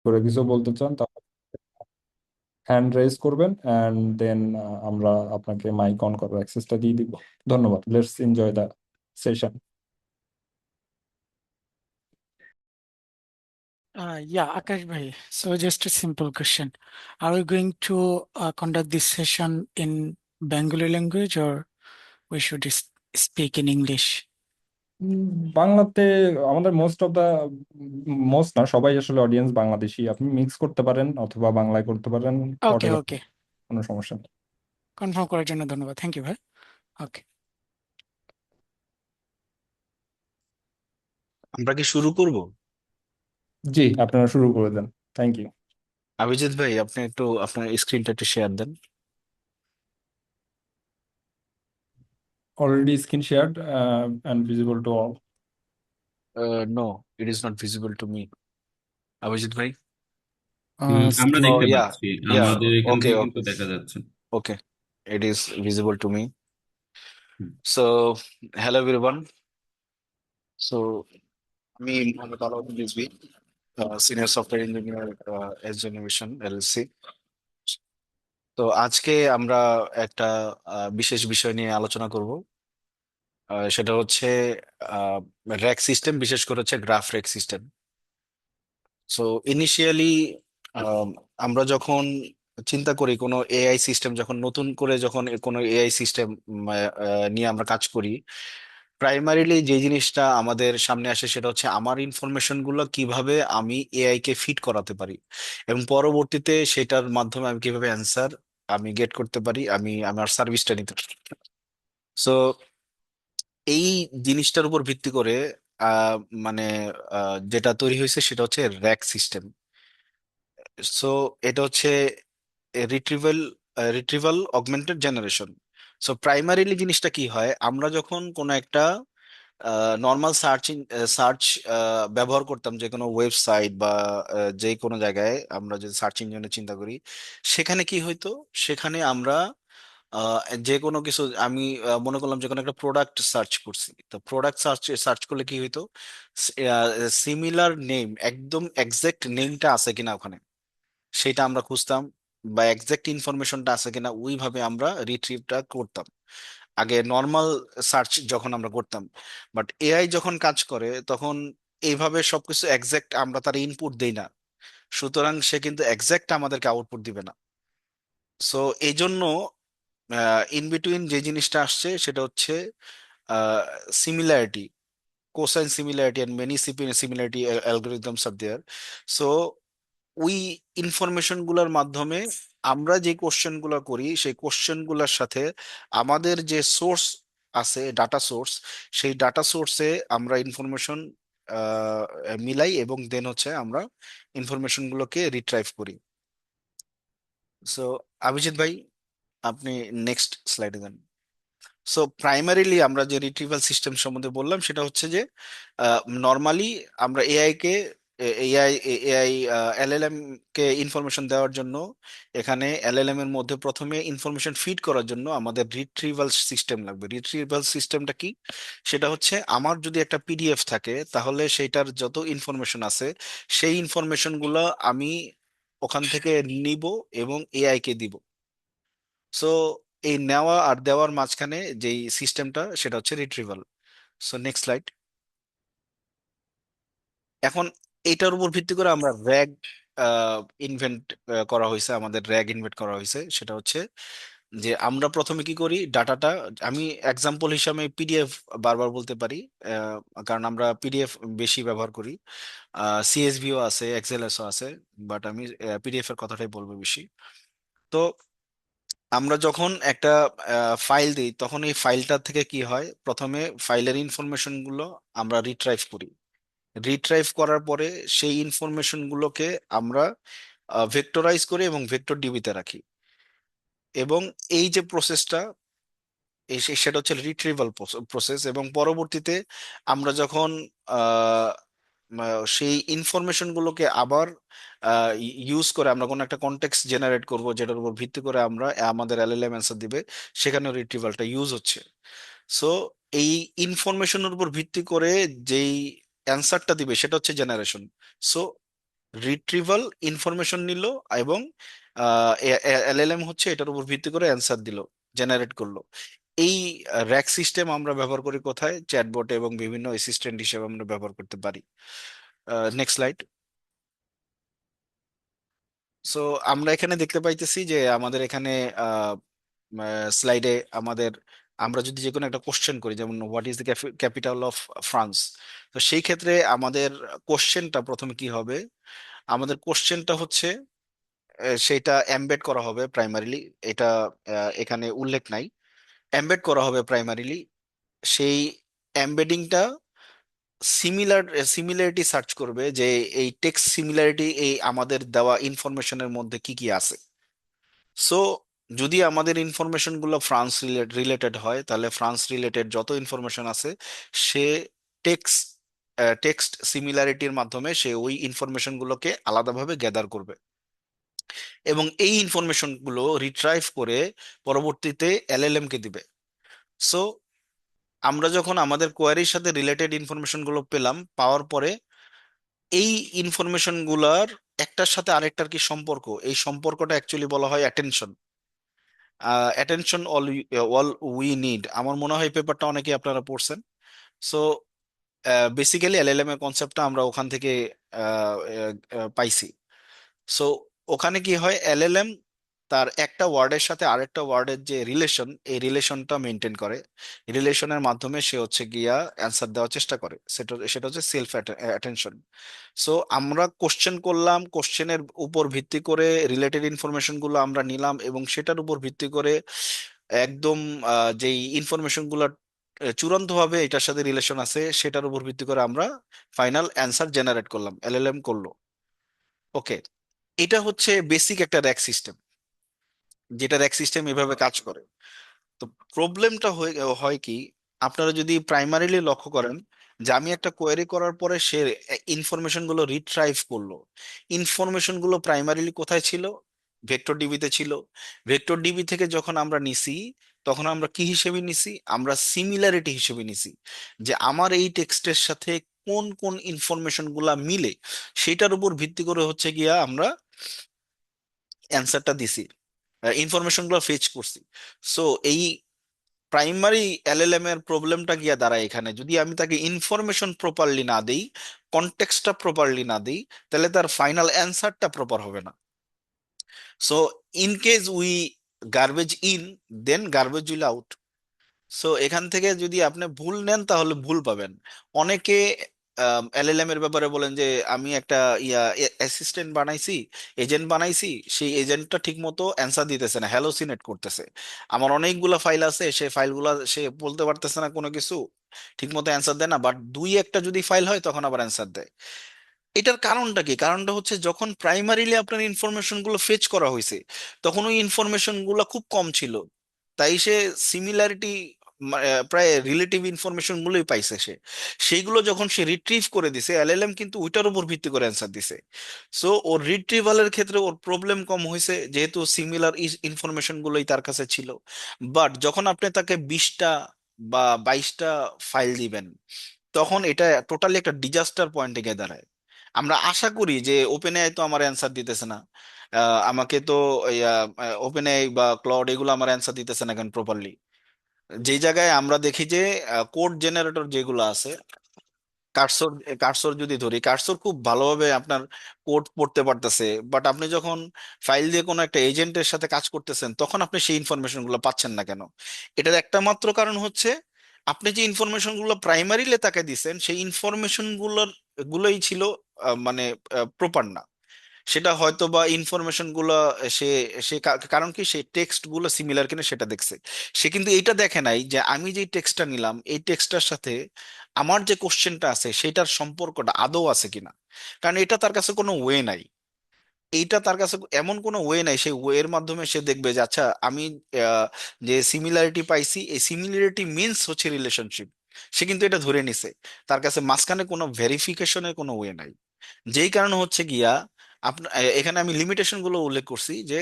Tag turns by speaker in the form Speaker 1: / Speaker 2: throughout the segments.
Speaker 1: করে কিছু বলতে চান তাহলে হ্যান্ড রেজ করবেন, অ্যান্ড দেন আমরা আপনাকে মাইক অন করার অ্যাক্সেসটা দিয়ে দিব। ধন্যবাদ। Let's enjoy the session.
Speaker 2: Yeah, Akash bhai. So just a simple question. Are we going to conduct this session in Bengali language or we should speak in English?
Speaker 1: বাংলাতে আমাদের most of the, most না, সবাই আসলে audience Bangladeshi. আপনি mix করতে পারেন অথবা বাংলায় করতে পারেন, হোয়াট
Speaker 2: Okay,
Speaker 1: এভার,
Speaker 2: okay.
Speaker 1: কোনো সমস্যা নেই।
Speaker 2: কনফার্ম করার জন্য ধন্যবাদ। থ্যাংক ইউ ভাই। ওকে।
Speaker 3: আমরা কি শুরু করব?
Speaker 1: জি, আপনারা শুরু করে দেন। Thank you.
Speaker 3: অভিজিৎ ভাই, আপনি একটু আপনার স্ক্রিনটা একটু শেয়ার দেন।
Speaker 1: Already screen shared and visible to all.
Speaker 3: No, it is not visible to me. Abhijit ভাই।
Speaker 4: আমরা
Speaker 3: ও
Speaker 4: দেখতে
Speaker 3: ইয়া,
Speaker 4: পাচ্ছি,
Speaker 3: ইয়া,
Speaker 4: আমাদের এখান
Speaker 3: ওকে,
Speaker 4: থেকে কিন্তু দেখা যাচ্ছে।
Speaker 3: Okay, it is visible to me.
Speaker 4: Hmm.
Speaker 3: So hello everyone. So আমি Mohammad Alauddin Rizvi, senior software engineer, S generation LLC. তো আজকে আমরা একটা বিশেষ বিষয় নিয়ে আলোচনা করব। সেটা হচ্ছে র্যাক সিস্টেম, বিশেষ করে হচ্ছে graph rack system. So initially আমরা যখন চিন্তা করি কোনো এআই সিস্টেম, যখন নতুন করে যখন কোনো এআই সিস্টেম নিয়ে আমরা কাজ করি, প্রাইমারিলি যে জিনিসটা আমাদের সামনে আসে সেটা হচ্ছে আমার ইনফরমেশন গুলো কিভাবে আমি এআই কে ফিট করাতে পারি, এবং পরবর্তীতে সেটার মাধ্যমে আমি কিভাবে অ্যান্সার আমি গেট করতে পারি, আমি আমার সার্ভিসটা নিতে পারি। সো এই জিনিসটার উপর ভিত্তি করে আহ, মানে যেটা তৈরি হয়েছে সেটা হচ্ছে র্যাক সিস্টেম। সো এটা হচ্ছে retrieval retrieval augmented generation. So primarily জিনিসটা কি হয়, আমরা যখন কোনো একটা নর্মাল সার্চ ব্যবহার করতাম, যে কোনো ওয়েবসাইট বা যে কোনো জায়গায় আমরা যদি সার্চ ইঞ্জিনে চিন্তা করি, সেখানে কি হইতো, সেখানে আমরা আহ, যে কোনো কিছু আমি মনে করলাম যে কোনো একটা প্রোডাক্ট সার্চ করছি, তো প্রোডাক্ট সার্চ সার্চ করলে কি হইতো, সিমিলার নেম, একদম এক্সাক্ট নেমটা আছে কিনা ওখানে সেটা আমরা খুঁজতাম, বা এক্সাক্ট ইনফরমেশনটা আছে কিনা ওইভাবে আমরা রিট্রিভটা করতাম আগে নর্মাল সার্চ যখন আমরা করতাম। বাট এআই যখন কাজ করে তখন এইভাবে সবকিছু এক্সাক্ট আমরা তার ইনপুট দেই না, সুতরাং সে কিন্তু এক্সাক্ট আমাদেরকে আউটপুট দিবে না। সো এই জন্য ইন বিটুইন যে জিনিসটা আসছে সেটা হচ্ছে similarity, cosine similarity and many similarity algorithms are there. So ওই ইনফরমেশন গুলার মাধ্যমে আমরা যে কোশ্চেন গুলা করি সেই কোশ্চেন গুলার সাথে আমাদের যে সোর্স আছে, ডাটা সোর্স, সেই ডাটা সোর্সে আমরা ইনফরমেশন মিলাই, এবং দেন হচ্ছে আমরা ইনফরমেশন গুলোকে রিট্রাইভ করি। সো অভিজিৎ ভাই, আপনি নেক্সট স্লাইডে যান। সো প্রাইমারিলি আমরা যে রিট্রিভাল সিস্টেম সম্বন্ধে বললাম সেটা হচ্ছে যে নর্মালি আমরা এআই কে এআই এআই এলএলএম কে ইনফরমেশন দেওয়ার জন্য, এখানে এলএলএম এর মধ্যে প্রথমে ইনফরমেশন ফিড করার জন্য আমাদের রিট্রিভাল সিস্টেম লাগবে। রিট্রিভাল সিস্টেমটা কি, সেটা হচ্ছে আমার যদি একটা পিডিএফ থাকে তাহলে সেইটার যত ইনফরমেশন আছে সেই ইনফরমেশন গুলো আমি ওখান থেকে নিব এবং এআই কে দিব। সো এই নেওয়া আর দেওয়ার মাঝখানে যেই সিস্টেমটা সেটা হচ্ছে রিট্রিভাল। So next slide. এখন এটার উপর ভিত্তি করে আমরা র্যাগ ইনভেন্ট করা হয়েছে, আমাদের র্যাগ ইনভেন্ট করা হয়েছে। সেটা হচ্ছে যে আমরা প্রথমে কি করি, ডাটাটা, আমি এক্সাম্পল হিসাবে পিডিএফ বারবার বলতে পারি, আহ, কারণ আমরা পিডিএফ বেশি ব্যবহার করি। সিএসভিও আছে, এক্সএলএসও আছে, বাট আমি পিডিএফ এর কথাটাই বলবো বেশি। তো আমরা যখন একটা ফাইল দিই তখন এই ফাইলটা থেকে কি হয়, প্রথমে ফাইলের ইনফরমেশন গুলো আমরা রিট্রাইভ করি। রিট্রাইভ করার পরে সেই ইনফরমেশন গুলোকে আমরা ভেক্টরাইজ করি এবং ভেক্টর ডিবিতে রাখি। এবং এই যে প্রসেসটা, সেটা হচ্ছে রিট্রিভাল প্রসেস। এবং পরবর্তীতে আমরা যখন আহ, সেই ইনফরমেশন গুলোকে আবার ইউজ করে আমরা কোনো একটা কনটেক্সট জেনারেট করব, যেটার উপর ভিত্তি করে আমরা আমাদের এলএলএম অ্যান্সার দিবে, সেখানে রিট্রিভালটা ইউজ হচ্ছে। সো এই ইনফরমেশনের উপর ভিত্তি করে যেই অ্যান্সারটা দিবে সেটা হচ্ছে জেনারেশন। সো রিট্রিভাল ইনফরমেশন নিল এবং এলএলএম হচ্ছে এটার উপর ভিত্তি করে অ্যান্সার দিল, জেনারেট করলো। এই র্যাক সিস্টেম আমরা ব্যবহার করি কোথায়? চ্যাটবটে এবং বিভিন্ন অ্যাসিস্ট্যান্ট হিসেবে আমরা ব্যবহার করতে পারি। Next slide. সো আমরা এখানে দেখতে পাইতেছি যে আমাদের এখানে স্লাইডে আমাদের, আমরা যদি যে কোনো একটা কোশ্চেন করি, যেমন what is the capital of France, তো সেই ক্ষেত্রে আমাদের কোশ্চেনটা প্রথমে কি হবে? আমাদের কোশ্চেনটা হচ্ছে সেইটা এমবেড করা হবে প্রাইমারিলি, এটা এখানে উল্লেখ নাই। এমবেড করা হবে প্রাইমারিলি, সেই এমবেডিংটা সিমিলারিটি সার্চ করবে যে এই টেক্সট সিমিলারিটি এই আমাদের দেওয়া ইনফরমেশনের মধ্যে কি কি আছে। সো যদি আমাদের ইনফরমেশন গুলো ফ্রান্স রিলেটেড হয়, তাহলে ফ্রান্স রিলেটেড যত ইনফরমেশন আছে সে টেক্সট টেক্সট সিমিলারিটির মাধ্যমে সে ওই ইনফরমেশন গুলোকে আলাদাভাবে গ্যাদার করবে এবং এই ইনফরমেশন গুলো রিট্রাইভ করে পরবর্তীতে এলএলএম কে দিবে। সো আমরা যখন আমাদের কোয়ারির সাথে রিলেটেড ইনফরমেশন গুলো পেলাম, পাওয়ার পরে এই ইনফরমেশন গুলার একটার সাথে আরেকটার কি সম্পর্ক, এই সম্পর্কটা অ্যাকচুয়ালি বলা হয় attention. Attention all we need, আমার মনে হয় পেপারটা অনেকে আপনারা পড়ছেন। সো বেসিক্যালি এলএলএম এর কনসেপ্টটা আমরা ওখান থেকে আহ, পাইছি। সো ওখানে কি হয়, এলএলএম তার একটা ওয়ার্ডের সাথে আরেকটা ওয়ার্ডের যে রিলেশন, এই রিলেশনটা মেনটেন করে। রিলেশনের মাধ্যমে সে হচ্ছে গিয়া অ্যান্সার দেওয়ার চেষ্টা করে, সেটা সেটা হচ্ছে সেলফ অ্যাটেনশন। সো আমরা কোশ্চেন করলাম, কোশ্চেনের উপর ভিত্তি করে রিলেটেড ইনফরমেশন গুলো আমরা নিলাম এবং সেটার উপর ভিত্তি করে একদম যেই ইনফরমেশন গুলো চূড়ান্তভাবে এটার সাথে রিলেশন আছে সেটার উপর ভিত্তি করে আমরা ফাইনাল অ্যান্সার জেনারেট করলাম, এলএলএম করলো। ওকে, এটা হচ্ছে বেসিক একটা র্যাক সিস্টেম, যেটা র্যাক সিস্টেম এভাবে কাজ করে। তো প্রবলেমটা হয় কি, আপনারা যদি প্রাইমারিলি লক্ষ্য করেন যে আমি একটা কোয়েরি করার পরে সে ইনফরমেশন গুলো রিট্রাইভ করলো, ইনফরমেশন গুলো প্রাইমারিলি কোথায় ছিল? ভেক্টর ডিবিতে ছিল। ভেক্টর ডিবি থেকে যখন আমরা নিছি, তখন আমরা কি হিসেবে নিছি? আমরা সিমিলারিটি হিসেবে নিছি, যে আমার এই টেক্সটের সাথে কোন কোন ইনফরমেশন গুলা মিলে, সেটার উপর ভিত্তি করে হচ্ছে গিয়া আমরা অ্যান্সারটা দিছি, ইনফরমেশন গুলো ফেচ করছি। সো এই প্রাইমারি এলএলএম এর প্রবলেমটা গিয়া দাঁড়ায় এখানে, যদি আমি তাকে ইনফরমেশন প্রপারলি না দেই, কনটেক্সটটা প্রপারলি না দেই, তাহলে তার ফাইনাল অ্যান্সারটা প্রপার হবে না। So in case we garbage in, then garbage will out. So এখান থেকে যদি আপনি ভুল নেন তাহলে ভুল পাবেন। অনেকে এলএলএম এর ব্যাপারে বলেন যে আমি একটা ইয়া অ্যাসিস্ট্যান্ট বানাইছি, এজেন্ট বানাইছি, সেই এজেন্টটা ঠিক মতো অ্যান্সার দিতেছে না, হ্যালোসিনেট করতেছে। আমার অনেকগুলা ফাইল আছে, সেই ফাইলগুলা সে বলতে পারতেছে না কোনো কিছু, ঠিক মতো অ্যান্সার দেয় না, বাট দুই একটা যদি ফাইল হয় তখন আবার অ্যান্সার দেয়। এটার কারণটা কি? কারণটা হচ্ছে যখন প্রাইমারিলি আপনার ইনফরমেশন গুলো ফেচ করা হয়েছে, তখন ওই ইনফরমেশন গুলো খুব কম ছিল, তাই সে সিমিলারিটি প্রায় রিলেটিভ ইনফরমেশন গুলোই পাইছে সে। সেইগুলো যখন সে রিট্রিভ করে দিছে, এলএলএম কিন্তু ওইটার উপর ভিত্তি করে অ্যান্সার দিছে। সো ওর রিট্রিভালের ক্ষেত্রে ওর প্রবলেম কম হয়েছে, যেহেতু সিমিলার ইনফরমেশন গুলোই তার কাছে ছিল। বাট যখন আপনি তাকে 20টা বা 22টা ফাইল দিবেন, তখন এটা টোটালি একটা ডিজাস্টার পয়েন্টে গিয়ে দাঁড়ায়। আমরা আশা করি যে ওপেন এআই তো আমার অ্যান্সার দিতেছে না, আমাকে তো ওপেন এআই বা ক্লাউড এগুলো আমার অ্যান্সার দিতেছে না কেন প্রপারলি। যেই জায়গায় আমরা দেখি যে কোড জেনারেটর যেগুলো আছে, কার্সর, কার্সর যদি ধরি, কার্সর খুব ভালোভাবে আপনার কোড পড়তে পারতেছে, বাট আপনি যখন ফাইল দিয়ে কোনো একটা এজেন্টের সাথে কাজ করতেছেন, তখন আপনি সেই ইনফরমেশন গুলো পাচ্ছেন না কেন? এটার একটা মাত্র কারণ হচ্ছে আপনি যে ইনফরমেশন গুলো প্রাইমারিলে তাকে দিচ্ছেন, সেই ইনফরমেশন গুলোই ছিল মানে প্রপার না। সেটা হয়তো বা ইনফরমেশন গুলো সে সে কারণ কি, সে টেক্সট গুলো সিমিলার কিনা সেটা দেখছে। সে কিন্তু এইটা দেখে নাই যে আমি যে টেক্সটটা নিলাম, এই টেক্সটটার সাথে আমার যে কোশ্চেনটা আছে সেটার সম্পর্কটা আদৌ আছে কিনা। কারণ এটা তার কাছে কোনো ওয়ে নাই, এইটা তার কাছে এমন কোনো ওয়ে নাই, সেই ওয়ের মাধ্যমে সে দেখবে যে আচ্ছা আমি আহ, যে সিমিলারিটি পাইছি, এই সিমিলারিটি মিনস হচ্ছে রিলেশনশিপ। সে কিন্তু এটা ধরে নিছে, তার কাছে মাঝখানে কোনো ভেরিফিকেশনের কোনো ওয়ে নাই। যেই কারণে হচ্ছে গিয়া আপনার এখানে আমি লিমিটেশন গুলো উল্লেখ করছি যে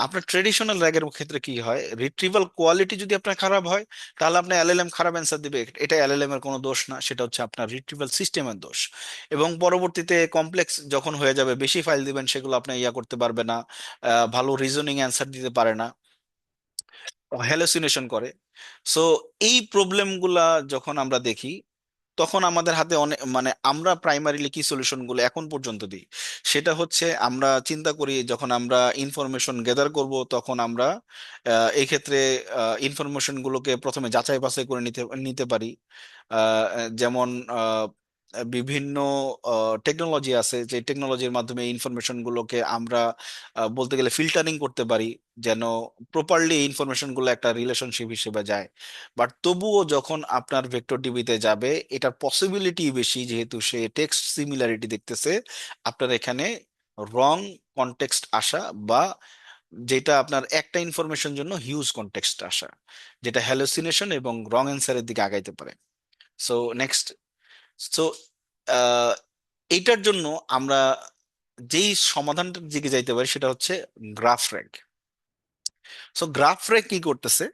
Speaker 3: আপনার ট্রেডিশনাল র্যাগের ক্ষেত্রে কি হয়, রিট্রিভাল কোয়ালিটি যদি আপনার খারাপ হয় তাহলে আপনার এলএলএম খারাপ অ্যান্সার দিবে, এটা এলএলএম এর কোনো দোষ না, সেটা হচ্ছে আপনার রিট্রিভাল সিস্টেমের দোষ। এবং পরবর্তীতে কমপ্লেক্স যখন হয়ে যাবে, বেশি ফাইল দিবেন, সেগুলো আপনি ইয়া করতে পারবে না, ভালো রিজনিং অ্যান্সার দিতে পারে না, হ্যালুসিনেশন করে। সো এই প্রবলেমগুলা যখন আমরা দেখি, তখন আমাদের হাতে অনেক মানে আমরা প্রাইমারিলি কি সলিউশন গুলো এখন পর্যন্ত দিই, সেটা হচ্ছে আমরা চিন্তা করি যখন আমরা ইনফরমেশন গ্যাদার করব, তখন আমরা এই ক্ষেত্রে ইনফরমেশন গুলোকে প্রথমে যাচাই বাছাই করে নিতে নিতে পারি। যেমন বিভিন্ন টেকনোলজি আছে, যে টেকনোলজির মাধ্যমে ইনফরমেশন গুলোকে আমরা বলতে গেলে ফিল্টারিং করতে পারি, যেন প্রপারলি ইনফরমেশন গুলো একটা রিলেশনশিপ হিসেবে যায়। বাট তবুও যখন আপনার ভেক্টর ডিবিতে যাবে, এটার পসিবিলিটি বেশি, যেহেতু সে টেক্সট সিমিলারিটি দেখতেছে, আপনার এখানে রং কনটেক্সট আসা, বা যেটা আপনার একটা ইনফরমেশন জন্য হিউজ কনটেক্সট আসা, যেটা হ্যালুসিনেশন এবং রং অ্যান্সারের দিকে আগাইতে পারে। সো নেক্সট, সো এইটার জন্য আমরা যেই সমাধানটার দিকে যাইতে পারি সেটা হচ্ছে graph rag. So graph rag কি করতেছে,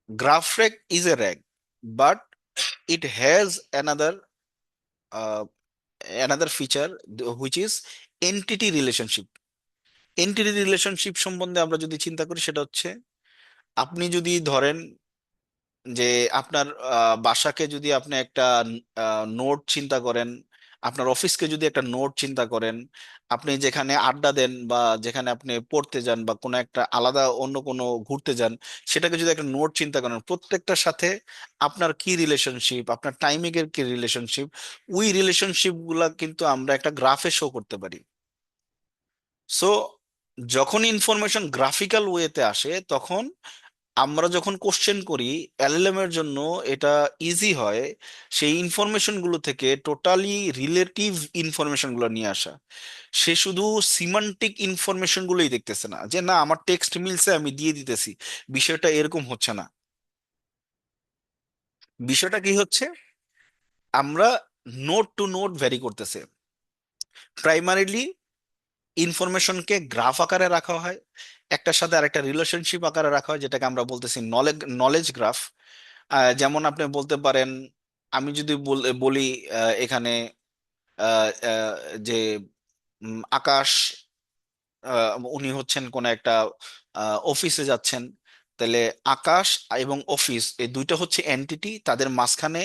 Speaker 3: graph rec is a rag, but it has uh, another feature, which is entity relationship. Entity relationship সম্বন্ধে আমরা যদি চিন্তা করি, সেটা হচ্ছে আপনি যদি ধরেন যে আপনার বাসাকে যদি আপনি একটা নোট চিন্তা করেন, আপনার অফিসকে যদি একটা নোট চিন্তা করেন, আপনি যেখানে আড্ডা দেন বা যেখানে আপনি পড়তে যান বা কোনো একটা আলাদা অন্য কোনো ঘুরতে যান, সেটাকে যদি একটা নোট চিন্তা করেন, প্রত্যেকটার সাথে আপনার কি রিলেশনশিপ, আপনার টাইমিং এর কি রিলেশনশিপ, ওই রিলেশনশিপ গুলা কিন্তু আমরা একটা গ্রাফে শো করতে পারি। সো যখন ইনফরমেশন গ্রাফিক্যাল ওয়েতে আসে, তখন আমরা যখন কোশ্চেন করি, এলএলএম এর জন্য এটা ইজি হয় সেই ইনফরমেশন গুলো থেকে টোটালি রিলেটিভ ইনফরমেশন গুলো নিয়ে আসা। সে শুধু সিমান্টিক ইনফরমেশন গুলোই দেখতেছে না, যে না আমার টেক্সট মিলছে আমি দিয়ে দিতেছি, বিষয়টা এরকম হচ্ছে না। বিষয়টা কি হচ্ছে, আমরা নোড টু নোড ভ্যারি করতেছে। প্রাইমারিলি ইনফরমেশনকে গ্রাফ আকারে রাখা হয়, একটার সাথে আরেকটা রিলেশনশিপ আকারে রাখা হয়, যেটাকে আমরা বলতেছি নলেজ নলেজ গ্রাফ। যেমন আপনি বলতে পারেন, আমি যদি বলি এখানে যে আকাশ, উনি হচ্ছেন কোন একটা অফিসে যাচ্ছেন, তাহলে আকাশ এবং অফিস এই দুইটা হচ্ছে এন্টিটি, তাদের মাঝখানে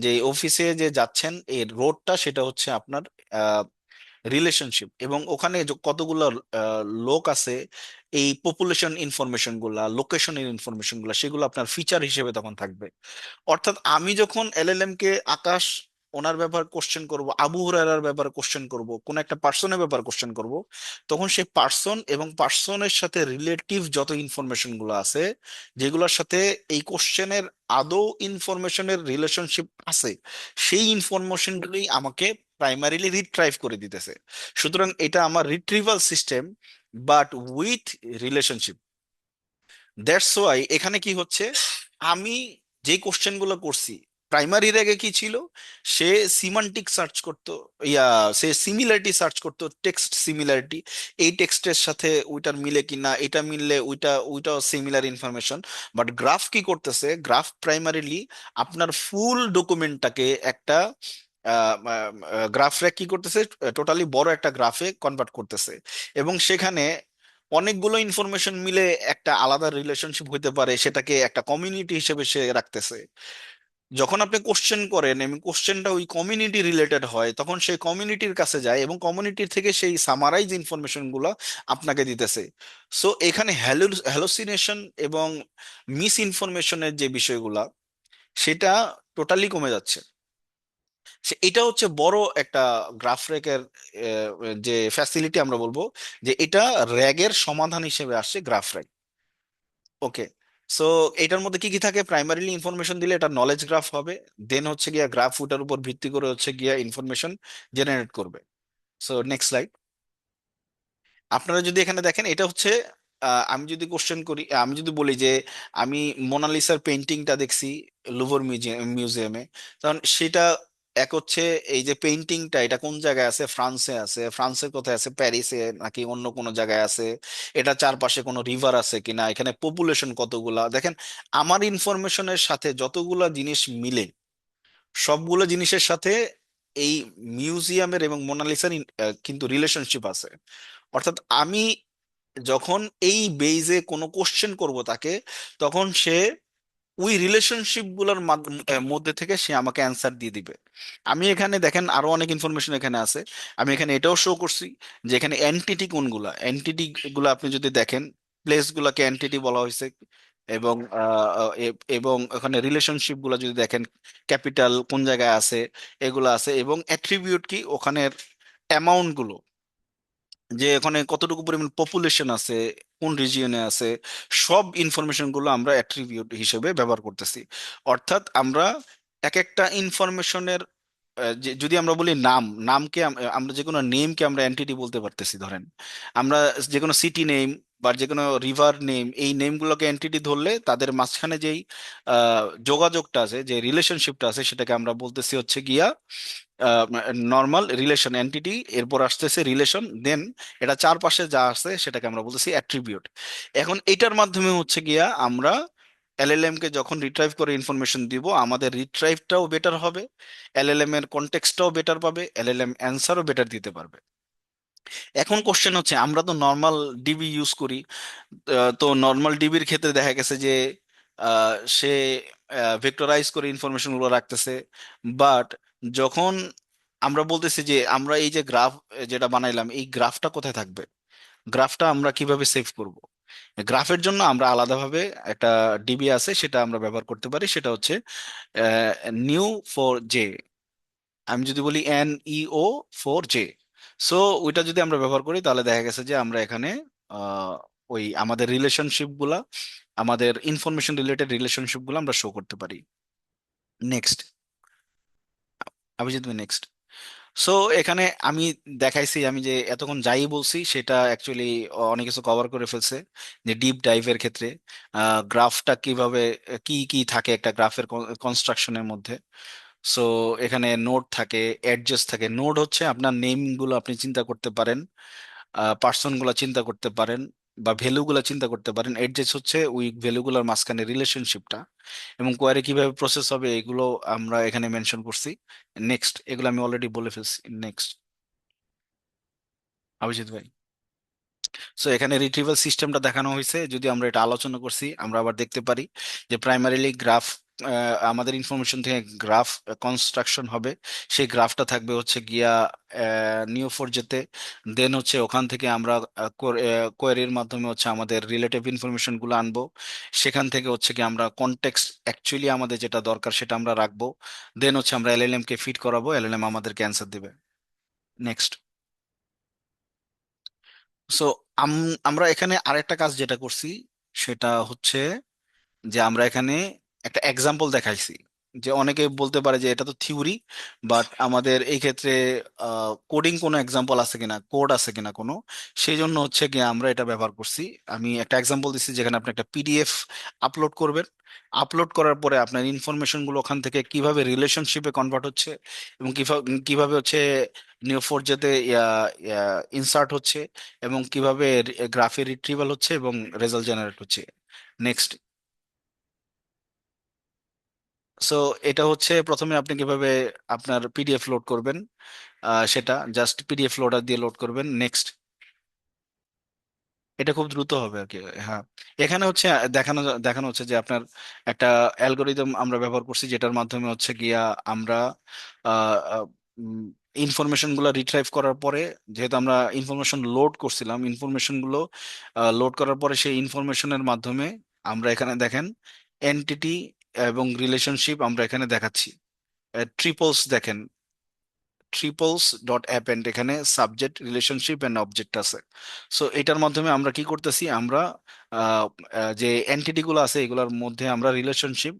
Speaker 3: যে অফিসে যে যাচ্ছেন এই রোডটা, সেটা হচ্ছে আপনার রিলেশনশিপ। এবং ওখানে কতগুলো লোক আছে, এই পপুলেশন ইনফরমেশন গুলা, লোকেশনের ইনফরমেশন গুলা, সেগুলো আপনার ফিচার হিসেবে তখন থাকবে। অর্থাৎ আমি যখন এলএলএম কে আকাশ ওনার ব্যাপার কোশ্চেন করব, আবু হুরায়রার ব্যাপারে কোশ্চেন করব, কোন একটা পার্সনের ব্যাপার কোশ্চেন করব, তখন সেই পার্সন এবং পার্সনের সাথে রিলেটিভ যত ইনফরমেশন গুলো আছে, যেগুলোর সাথে এই কোশ্চেনের আদৌ ইনফরমেশনের রিলেশনশিপ আছে, সেই ইনফরমেশন গুলোই আমাকে প্রাইমারিলি রিট্রাইভ করে দিতেছে। সুতরাং এটা আমার retrieval system, but with relationship. That's why এখানে কি হচ্ছে, আমি যে কোশ্চেন গুলো করছি, প্রাইমারি র্যাগে কি ছিল, সে সিমান্টিক সার্চ করতো, সে সিমিলারিটি সার্চ করতো, টেক্সট সিমিলারিটি, এই টেক্সটের সাথে ওইটার মিলে কিনা, এটা মিললে ওইটাও সিমিলার ইনফরমেশন। বাট গ্রাফ কি করতেছে, গ্রাফ প্রাইমারিলি আপনার ফুল ডকুমেন্টটাকে একটা গ্রাফ র্যাক কি করতেছে, টোটালি বড় একটা গ্রাফে কনভার্ট করতেছে, এবং সেখানে অনেকগুলো ইনফরমেশন মিলে একটা আলাদা রিলেশনশিপ হইতে পারে, সেটাকে একটা কমিউনিটি হিসেবে সে রাখতেছে। যখন আপনি কোশ্চেন করেন এবং কোশ্চেনটা ওই কমিউনিটি রিলেটেড হয়, তখন সেই কমিউনিটির কাছে যায় এবং কমিউনিটির থেকে সেই সামারাইজ ইনফরমেশন গুলো আপনাকে দিতেছে। সো এখানে হ্যালোসিনেশন এবং মিস ইনফরমেশনের যে বিষয়গুলা, সেটা টোটালি কমে যাচ্ছে। এটা হচ্ছে বড় একটা গ্রাফ র্যাকের যে ফ্যাসিলিটি, আমরা বলবো যে এটা র্যাগের সমাধান হিসেবে আসছে গ্রাফ র্যাক। ওকে। সো এটার মধ্যে কি কি থাকে, প্রাইমারিলি ইনফরমেশন দিলে এটা নলেজ গ্রাফ হবে, দেন হচ্ছে গিয়া গ্রাফ ওটার উপর ভিত্তি করে হচ্ছে গিয়া ইনফরমেশন জেনারেট করবে। So next slide. আপনারা যদি এখানে দেখেন, এটা হচ্ছে আমি যদি কোশ্চেন করি, আমি যদি বলি যে আমি মোনালিসার পেন্টিংটা দেখছি লুভর মিউজিয়ামে, তখন সেটা এক হচ্ছে এই যে পেইন্টিংটা, এটা কোন জায়গায় আছে, ফ্রান্সে আছে, ফ্রান্সের কোথায় আছে, প্যারিসে নাকি অন্য কোনো জায়গায় আছে, এটা চারপাশে কোনো রিভার আছে কিনা, এখানে পপুলেশন কতগুলা। দেখেন, আমার ইনফরমেশনের সাথে যতগুলা জিনিস মিলে, সবগুলো জিনিসের সাথে এই মিউজিয়ামের এবং মোনালিসার কিন্তু রিলেশনশিপ আছে। অর্থাৎ আমি যখন এই বেইজে কোনো কোশ্চেন করব তাকে, তখন সে ওই রিলেশনশিপ গুলোর মধ্যে থেকে সে আমাকে অ্যান্সার দিয়ে দিবে। আমি এখানে দেখেন আরো অনেক ইনফরমেশন এখানে আছে। আমি এখানে এটাও শো করছি যে এখানে এন্টিটি কোনগুলা, এন্টিটি গুলো আপনি যদি দেখেন, প্লেস গুলাকে এন্টিটি বলা হয়েছে। এবং এবং ওখানে রিলেশনশিপ গুলো যদি দেখেন, ক্যাপিটাল কোন জায়গায় আছে, এগুলো আছে। এবং অ্যাট্রিবিউট কি, ওখানের অ্যামাউন্ট গুলো, যে এখানে কতটুকু পরিমাণ পপুলেশন আছে, কোন রিজিয়নে আছে, সব ইনফরমেশন গুলো আমরা অ্যাট্রিবিউট হিসেবে ব্যবহার করতেছি। অর্থাৎ আমরা এক একটা ইনফরমেশনের, যদি আমরা বলি নাম, নামকে আমরা যে কোনো নেমকে আমরা এন্টিটি বলতে পারতেছি। ধরেন আমরা যে কোনো সিটি নেম বা যে কোনো রিভার নেম, এই নেমগুলোকে এন্টিটি ধরলে তাদের মাঝখানে যেই যোগাযোগটা আছে, যে রিলেশনশিপটা আছে, সেটাকে আমরা বলতেছি হচ্ছে গিয়া নর্মাল রিলেশন এন্টিটি। এরপর আসতেছে রিলেশন, দেন এটা চারপাশে যা আছে সেটাকে আমরা বলতেছি অ্যাট্রিবিউট। এখন এটার মাধ্যমে হচ্ছে গিয়া আমরা এলএলএম কে যখন রিট্রাইভ করে ইনফরমেশন দিব, আমাদের রিট্রাইভটাও বেটার হবে, এলএলএম এর কনটেক্সটটাও বেটার পাবে, এলএলএম অ্যান্সারও বেটার দিতে পারবে। এখন কোশ্চেন হচ্ছে, আমরা তো নর্মাল ডিবি ইউজ করি। তো নর্মাল ডিবির ক্ষেত্রে দেখা গেছে যে সে ভেক্টরাইজ করে ইনফরমেশন গুলো রাখতেছে। বাট যখন আমরা বলতেছি যে আমরা এই যে গ্রাফ যেটা বানাইলাম, এই গ্রাফটা কোথায় থাকবে, গ্রাফটা আমরা কিভাবে সেভ করব, গ্রাফের জন্য আমরা আলাদাভাবে একটা ডিবি আছে, সেটা আমরা ব্যবহার করতে পারি। সেটা হচ্ছে নিউ ফর জে। আমি যদি বলি NEO4J, সো ওইটা যদি আমরা ব্যবহার করি, তাহলে দেখা গেছে যে আমরা এখানে আহ, ওই আমাদের রিলেশনশিপ গুলা, আমাদের ইনফরমেশন রিলেটেড রিলেশনশিপ গুলো আমরা শো করতে পারি। Next, Abhijit, next. সো এখানে আমি দেখাইছি, আমি যে এতক্ষণ যাই বলছি সেটা অ্যাকচুয়ালি অনেক কিছু কভার করে ফেলছে। যে ডিপ ডাইভের ক্ষেত্রে গ্রাফটা কিভাবে, কি কি থাকে একটা গ্রাফের কনস্ট্রাকশনের মধ্যে। সো এখানে নোড থাকে, এডজেস থাকে। নোড হচ্ছে আপনার নেম গুলো আপনি চিন্তা করতে পারেন, পার্সন গুলা চিন্তা করতে পারেন, বা ভ্যালু গুলা চিন্তা করতে পারেন। এডজেস হচ্ছে ওই ভ্যালু গুলার মাঝখানে রিলেশনশিপটা। এবং কোয়ারি কিভাবে প্রসেস হবে, এগুলো আমরা এখানে মেনশন করছি। নেক্সট, এগুলো আমি অলরেডি বলে ফেলছি। নেক্সট, অভিজিৎ ভাই। সো এখানে রিট্রিভাল সিস্টেমটা দেখানো হয়েছে। যদি আমরা এটা আলোচনা করছি, আমরা আবার দেখতে পারি যে প্রাইমারিলি গ্রাফ, আমাদের ইনফরমেশন থেকে গ্রাফ কনস্ট্রাকশন হবে। সেই গ্রাফটা থাকবে হচ্ছে গিয়া নিউ ফোর যেতে। দেন হচ্ছে ওখান থেকে আমরা কোয়েরির মাধ্যমে হচ্ছে আমাদের রিলেটিভ ইনফরমেশন গুলো আনবো। সেখান থেকে হচ্ছে কি আমরা কনটেক্সট, অ্যাকচুয়ালি আমাদের যেটা দরকার সেটা আমরা রাখবো। দেন হচ্ছে আমরা এলএলএম কে ফিট করাবো, এলএলএম আমাদেরকে অ্যান্সার দিবে। নেক্সট। সো আমরা এখানে আরেকটা কাজ যেটা করছি, সেটা হচ্ছে যে আমরা এখানে একটা এক্সাম্পল দেখাইছি। যে অনেকে বলতে পারে যে এটা তো থিওরি, বাট আমাদের এই ক্ষেত্রে কোডিং কোনো এক্সাম্পল আছে কিনা, কোড আছে কিনা কোনো, সেই জন্য হচ্ছে কি আমরা এটা ব্যবহার করছি। আমি একটা এক্সাম্পল দিচ্ছি, যেখানে আপনি একটা পিডিএফ আপলোড করবেন। আপলোড করার পরে আপনার ইনফরমেশন গুলো ওখান থেকে কিভাবে রিলেশনশিপে কনভার্ট হচ্ছে, এবং কিভাবে কিভাবে হচ্ছে নিউ ফোর যেতে ইনসার্ট হচ্ছে, এবং কিভাবে গ্রাফে রিট্রিভাল হচ্ছে এবং রেজাল্ট জেনারেট হচ্ছে। নেক্সট। সো এটা হচ্ছে প্রথমে আপনি কিভাবে আপনার পিডিএফ লোড করবেন, সেটা জাস্ট পিডিএফ লোডার দিয়ে লোড করবেন। নেক্সট। এটা খুব দ্রুত হবে আর কি। হ্যাঁ, এখানে হচ্ছে দেখানো দেখানো হচ্ছে যে আপনার একটা অ্যালগোরিদম আমরা ব্যবহার করছি, যেটার মাধ্যমে হচ্ছে গিয়া আমরা ইনফরমেশন গুলো রিট্রাইভ করার পরে, যেহেতু আমরা ইনফরমেশন লোড করছিলাম, ইনফরমেশন গুলো লোড করার পরে সেই ইনফরমেশনের মাধ্যমে আমরা এখানে দেখেন এন্টিটি এবং রিলেশনশিপ আমরা এখানে দেখাচ্ছি। ট্রিপলস দেখেন, ট্রিপলস ডট অ্যাপেন্ড, এখানে সাবজেক্ট, রিলেশনশিপ এন্ড অবজেক্ট আছে। সো এটার মাধ্যমে আমরা কি করতেছি, আমরা যে এন্টিটি গুলো আছে এগুলোর মধ্যে আমরা রিলেশনশিপ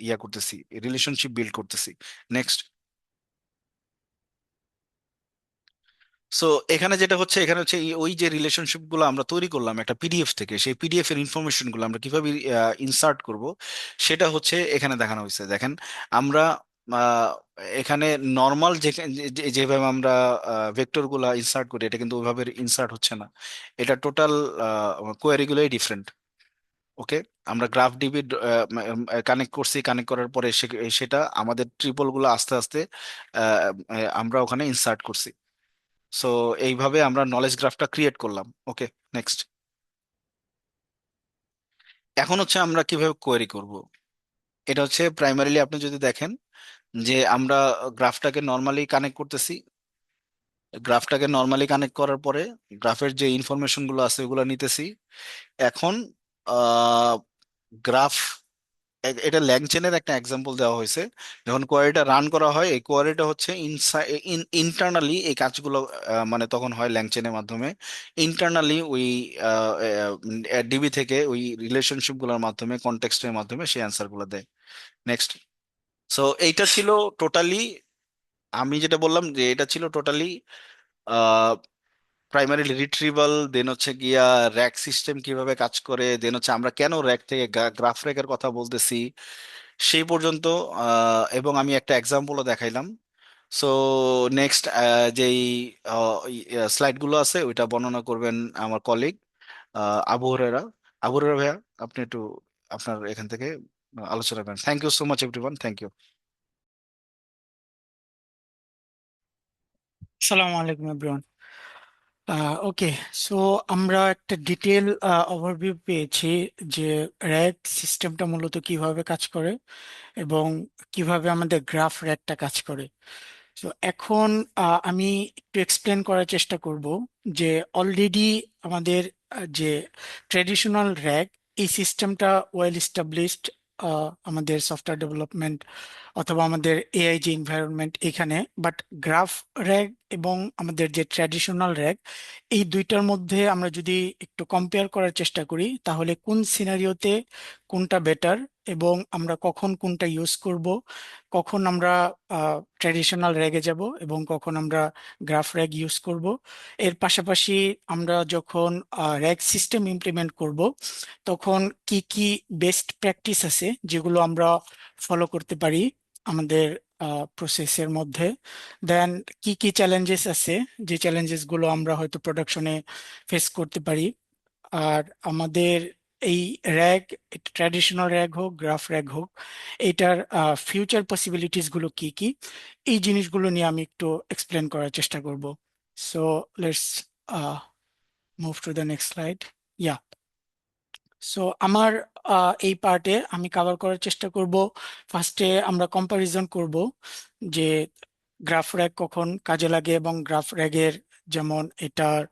Speaker 3: ইয়া করতেছি, রিলেশনশিপ বিল্ড করতেছি। নেক্সট। সো এখানে যেটা হচ্ছে, এখানে হচ্ছে ওই যে রিলেশনশিপ গুলো আমরা তৈরি করলাম একটা পিডিএফ থেকে, সেই পিডিএফ এর ইনফরমেশন গুলো আমরা কিভাবে ইনসার্ট করব, সেটা হচ্ছে এখানে দেখানো হয়েছে। দেখেন, আমরা আহ, এখানে নর্মাল যেভাবে আমরা ভেক্টর গুলা ইনসার্ট করি, এটা কিন্তু ওইভাবে ইনসার্ট হচ্ছে না। এটা টোটাল কোয়েরি গুলোই ডিফারেন্ট। ওকে, আমরা গ্রাফ ডিবি কানেক্ট করছি, কানেক্ট করার পরে সেটা আমাদের ট্রিপল গুলো আস্তে আস্তে আমরা ওখানে ইনসার্ট করছি। সো এইভাবে আমরা নলেজ গ্রাফটা ক্রিয়েট করলাম। ওকে, নেক্সট। এখন হচ্ছে আমরা কিভাবে কোয়েরি করব। এটা হচ্ছে প্রাইমারিলি আপনি যদি দেখেন যে আমরা গ্রাফটাকে নর্মালি কানেক্ট করার পরে গ্রাফের যে ইনফরমেশন গুলো আছে ওগুলো নিতেছি। এখন গ্রাফ, এটা ল্যাংচেনের একটা এক্সাম্পল দেওয়া হয়েছে। যখন কোয়ারিটা রান করা হয়, এই কোয়ারিটা হচ্ছে ইন্টারনালি এই কাজগুলো মানে তখন হয় ল্যাংচেনের মাধ্যমে। ইন্টারনালি ওই ডিবি থেকে ওই রিলেশনশিপ গুলোর মাধ্যমে, কনটেক্সটের মাধ্যমে সেই অ্যান্সার গুলো দেয়। নেক্সট। সো এইটা ছিল টোটালি, আমি যেটা বললাম যে এটা ছিল টোটালি প্রাইমারি রিট্রিভাল, দেন হচ্ছে গিয়া র্যাক সিস্টেম কিভাবে কাজ করে, দেন হচ্ছে আমরা কেন র্যাক থেকে গ্রাফ র্যাকের কথা বলতেছি সেই পর্যন্ত। এবং আমি একটা এক্সাম্পলও দেখাইলাম। সো নেক্সট, যেই স্লাইডগুলো আছে ওইটা বর্ণনা করবেন আমার কলিগ আবু হুরায়রা। আবু হুরায়রা ভাইয়া, আপনি একটু আপনার এখান থেকে আলোচনা করেন। Thank you so much everyone, thank you.
Speaker 2: আসসালামু আলাইকুম এভরিওয়ান। ওকে, সো আমরা একটা ডিটেল ওভারভিউ পেয়েছি যে র্যাক সিস্টেমটা মূলত কিভাবে কাজ করে এবং কিভাবে আমাদের গ্রাফ র্যাকটা কাজ করে। তো এখন আমি একটু এক্সপ্লেন করার চেষ্টা করব যে অলরেডি আমাদের যে ট্রেডিশনাল র্যাক, এই সিস্টেমটা ওয়েল এস্টাবলিশড আমাদের সফটওয়্যার ডেভেলপমেন্ট অথবা আমাদের এআই যে এনভায়রনমেন্ট এখানে। বাট গ্রাফ র্যাক এবং আমাদের যে ট্র্যাডিশনাল র্যাক, এই দুইটার মধ্যে আমরা যদি একটু কম্পেয়ার করার চেষ্টা করি তাহলে কোন সিনারিওতে কোনটা বেটার এবং আমরা কখন কোনটা ইউজ করব, কখন আমরা ট্র্যাডিশনাল র্যাগে যাব এবং কখন আমরা গ্রাফ র্যাগ ইউজ করব। এর পাশাপাশি আমরা যখন র্যাগ সিস্টেম ইমপ্লিমেন্ট করব তখন কি কি বেস্ট প্র্যাকটিস আছে যেগুলো আমরা ফলো করতে পারি আমাদের প্রসেসের মধ্যে। দেন কি কি চ্যালেঞ্জেস আছে, যে চ্যালেঞ্জেস গুলো আমরা হয়তো প্রোডাকশনে ফেস করতে পারি। আর আমাদের এই র্যাগ, ট্র্যাডিশনাল র্যাগ হোক গ্রাফ র্যাগ হোক, এটার ফিউচার পসিবিলিটিস গুলো কি কি, এই জিনিসগুলো নিয়ে আমি একটু এক্সপ্লেন করার চেষ্টা করব। So let's move to the next slide. Yeah, so আমার এই পার্টে আমি কভার করার চেষ্টা করব। ফার্স্টে আমরা কম্পারিজন করব যে গ্রাফ র্যাগ কখন কাজে লাগে এবং গ্রাফ র্যাগের যেমন এটার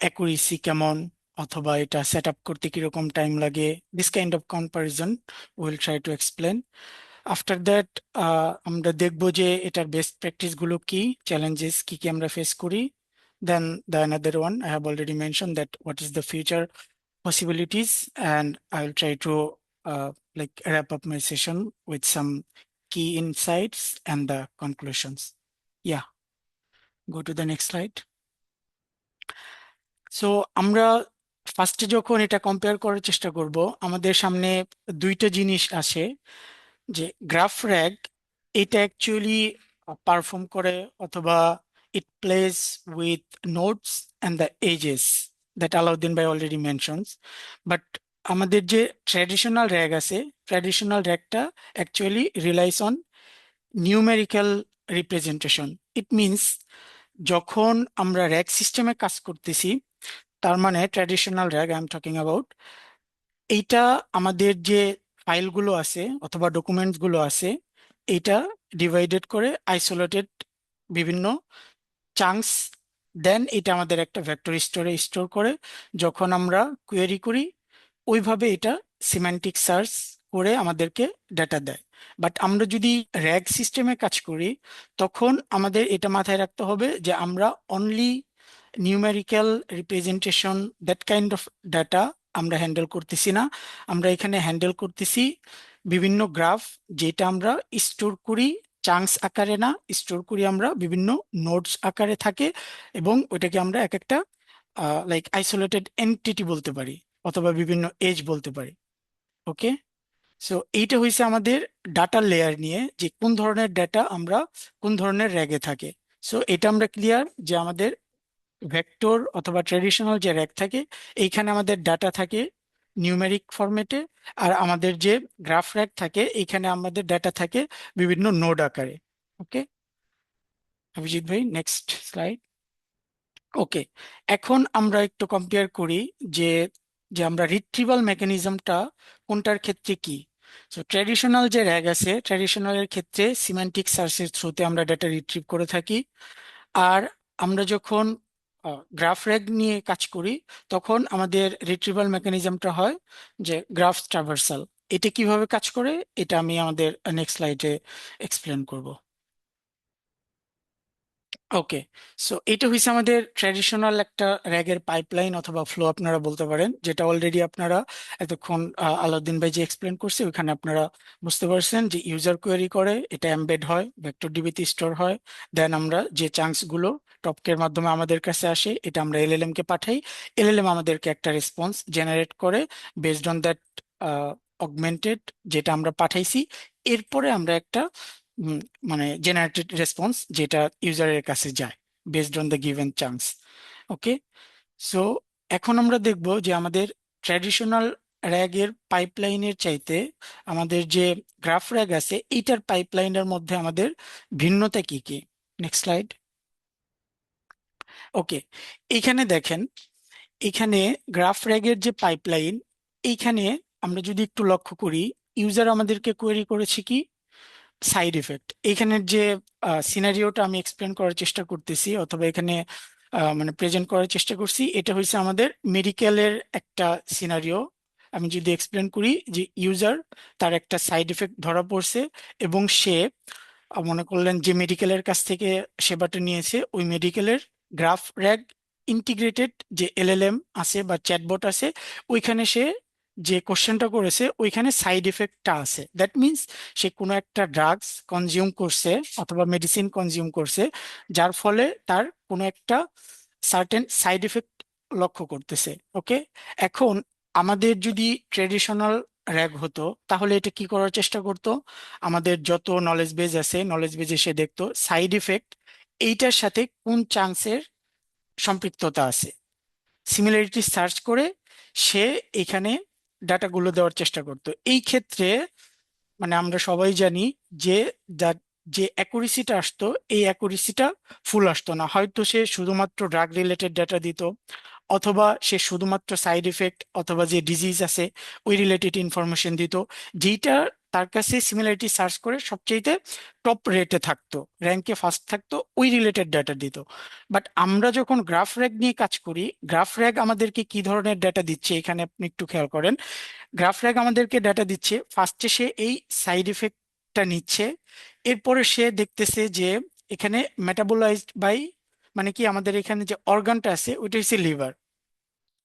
Speaker 2: অ্যাকুরেসি কেমন অথবা এটা সেট আপ করতে কিরকম টাইম লাগে। This kind of comparison will try to explain. After that আমরা দেখব যে এটার বেস্ট প্র্যাকটিস গুলো কি, চ্যালেঞ্জেস কি কি আমরা ফেস করি। দেন the another one I have already mentioned, that what is the future possibilities, and I will try to like wrap up my session with some key insights and the conclusions. Yeah, go to the next slide. So আমরা ফার্স্টে যখন এটা compare করার চেষ্টা করব, আমাদের সামনে দুইটা জিনিস আসে যে গ্রাফ র্যাগ এটা অ্যাকচুয়ালি পারফর্ম করে অথবা it plays with nodes and the edges that Alauddin ভাই অলরেডি মেনশনস। বাট আমাদের যে ট্র্যাডিশনাল র্যাগ আছে, ট্র্যাডিশনাল র্যাগটা actually relies on numerical representation. It means যখন আমরা র্যাগ সিস্টেমে কাজ করতেছি, তার মানে traditional RAG I am talking about, এইটা আমাদের যে ফাইলগুলো আছে অথবা ডকুমেন্টস গুলো আছে, এটা ডিভাইডেড করে আইসোলেটেড বিভিন্ন চাঙ্কস, দেন এটা আমাদের একটা ভেক্টর স্টোরে স্টোর করে যখন আমরা কোয়েরি করি ওইভাবে এটা সিম্যান্টিক সার্চ করে আমাদেরকে ডেটা দেয়। বাট আমরা যদি র্যাগ সিস্টেমে কাজ করি তখন আমাদের এটা মাথায় রাখতে হবে যে আমরা only numerical representation, that kind of data আমরা হ্যান্ডেল করতেছি না। আমরা এখানে হ্যান্ডেল করতেছি বিভিন্ন গ্রাফ, যেটা আমরা স্টোর করি চাঙ্কস আকারে না, স্টোর করি আমরা বিভিন্ন নোটস আকারে থাকে এবং ওইটাকে আমরা এক একটা লাইক আইসোলেটেড এন্টিটি বলতে পারি অথবা বিভিন্ন এজ বলতে পারি। ওকে, সো এইটা হয়েছে আমাদের ডাটা লেয়ার নিয়ে, যে কোন ধরনের ডাটা আমরা কোন ধরনের র্যাগে থাকে। সো এটা আমরা ক্লিয়ার যে আমাদের ভেক্টর অথবা ট্রেডিশনাল যে র্যাগ থাকে, এইখানে আমাদের ডাটা থাকে নিউমেরিক ফরম্যাটে, আর আমাদের যে গ্রাফ র্যাগ থাকে এইখানে আমাদের ডাটা থাকে বিভিন্ন নোড আকারে। ওকে অভিজিৎ ভাই, নেক্সট স্লাইড। ওকে, এখন আমরা একটু কম্পেয়ার করি যে যে আমরা রিট্রিভাল মেকানিজমটা কোনটার ক্ষেত্রে কি। সো ট্র্যাডিশনাল যে র্যাগ আছে, ট্র্যাডিশনালের ক্ষেত্রে সিম্যান্টিক সার্চের থ্রুতে আমরা ডাটা রিট্রিভ করে থাকি। আর আমরা যখন গ্রাফ র্যাগ নিয়ে কাজ করি তখন আমাদের রিট্রিভাল মেকানিজমটা হয় যে গ্রাফ ট্রাভার্সাল। এটা কিভাবে কাজ করে এটা আমি আমাদের নেক্সট স্লাইডে এক্সপ্লেন করব। ওকে, সো এটা হচ্ছে আমাদের ট্র্যাডিশনাল একটা র্যাগের পাইপলাইন অথবা ফ্লো আপনারা বলতে পারেন, যেটা অলরেডি আপনারা এতক্ষণ আলাউদ্দিন ভাই যে এক্সপ্লেন করছে ওইখানে আপনারা বুঝতে পারছেন যে ইউজার কোয়েরি করে, এটা এমবেড হয়, ভেক্টর ডিবিতে স্টোর হয়, দেন আমরা যে চাঙ্কস গুলো টপকের মাধ্যমে আমাদের কাছে আসে এটা আমরা এলএলএম কে পাঠাই, এলএলএম আমাদেরকে একটা রেসপন্স জেনারেট করে বেসড অন দ্যাট অগমেন্টেড যেটা আমরা পাঠাইছি। এরপরে আমরা একটা উম, মানে জেনারেটেড রেসপন্স যেটা ইউজারের কাছে যায় based on the given chance. Okay, so এখন আমরা দেখব যে আমাদের ট্র্যাডিশনাল র্যাগের পাইপলাইনের চাইতে আমাদের যে গ্রাফ র্যাগ আছে এইটার পাইপলাইনের মধ্যে আমাদের ভিন্নতা কি কি। Next slide. ওকে, এইখানে দেখেন, এখানে গ্রাফ র্যাগের যে পাইপলাইন, এইখানে আমরা যদি একটু লক্ষ্য করি, ইউজার আমাদেরকে কোয়েরি করেছে কি সাইড ইফেক্ট। এখানের যে সিনারিওটা আমি এক্সপ্লেন করার চেষ্টা করতেছি অথবা এখানে মানে প্রেজেন্ট করার চেষ্টা করছি, এটা হচ্ছে আমাদের মেডিকেলের একটা সিনারিও। আমি যদি এক্সপ্লেন করি যে ইউজার তার একটা সাইড ইফেক্ট ধরা পড়ছে এবং সে মনে করলেন যে মেডিকেলের কাছ থেকে সেবাটা নিয়েছে, ওই মেডিকেলের গ্রাফ র্যাগ ইন্টিগ্রেটেড যে এলএলএম আছে বা চ্যাটবট আছে, ওইখানে সে যে কোশ্চেনটা করেছে ওইখানে সাইড ইফেক্টটা আছে। দ্যাট মিনস সে কোনো একটা ড্রাগস কনজিউম করছে অথবা মেডিসিন কনজিউম করছে, যার ফলে তার কোনো একটা সার্টেন সাইড ইফেক্ট লক্ষ্য করতেছে। ওকে, এখন আমাদের যদি ট্রেডিশনাল র্যাগ হতো তাহলে এটা কি করার চেষ্টা করতো, আমাদের যত নলেজ বেজ আছে নলেজ বেজে সে দেখতো সাইড ইফেক্ট এইটার সাথে কোন চান্সের সম্পৃক্ততা আছে, সিমিলারিটি সার্চ করে সে এখানে ডাটাগুলো দেওয়ার চেষ্টা করতো। এই ক্ষেত্রে মানে আমরা সবাই জানি যে যে অ্যাকুরেসিটা আসতো এই অ্যাকুরেসিটা ফুল আসতো না, হয়তো সে শুধুমাত্র ড্রাগ রিলেটেড ডাটা দিত অথবা সে শুধুমাত্র সাইড ইফেক্ট অথবা যে ডিজিজ আছে ওই রিলেটেড ইনফরমেশন দিত, যেইটা তার কাছে সিমিলারিটি সার্চ করে সবচেয়ে টপ রেটে থাকতো, র্যাঙ্কে ফার্স্ট থাকতো, ওই রিলেটেড ডাটা দিত। বাট আমরা যখন গ্রাফ র্যাগ নিয়ে কাজ করি, গ্রাফ র্যাগ আমাদেরকে কি ধরনের ডাটা দিচ্ছে এখানে আপনি একটু খেয়াল করেন। গ্রাফ র্যাগ আমাদেরকে ডাটা দিচ্ছে ফার্স্টে সে এই সাইড ইফেক্টটা নিচ্ছে, এরপরে সে দেখতেছে যে এখানে মেটাবোলাইজড বাই মানে কি আমাদের এখানে যে অর্গানটা আছে ওইটা হচ্ছে লিভার।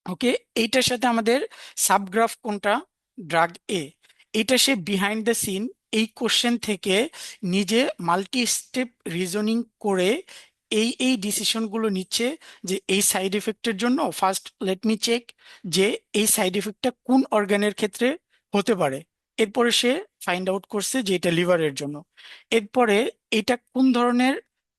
Speaker 2: ওকে, এইটার সাথে আমাদের সাবগ্রাফ কোনটা, ড্রাগ এ। এটা সে বিহাইন্ড দ্য সিন এই কোশ্চেন থেকে নিজে মাল্টি স্টেপ রিজনিং করে এই ডিসিশনগুলো নিচ্ছে যে এই সাইড ইফেক্টের জন্য ফার্স্ট লেট মি চেক যে এই সাইড ইফেক্টটা কোন অর্গানের ক্ষেত্রে হতে পারে। এরপরে সে ফাইন্ড আউট করছে যে এটা লিভারের জন্য। এরপরে এটা কোন ধরনের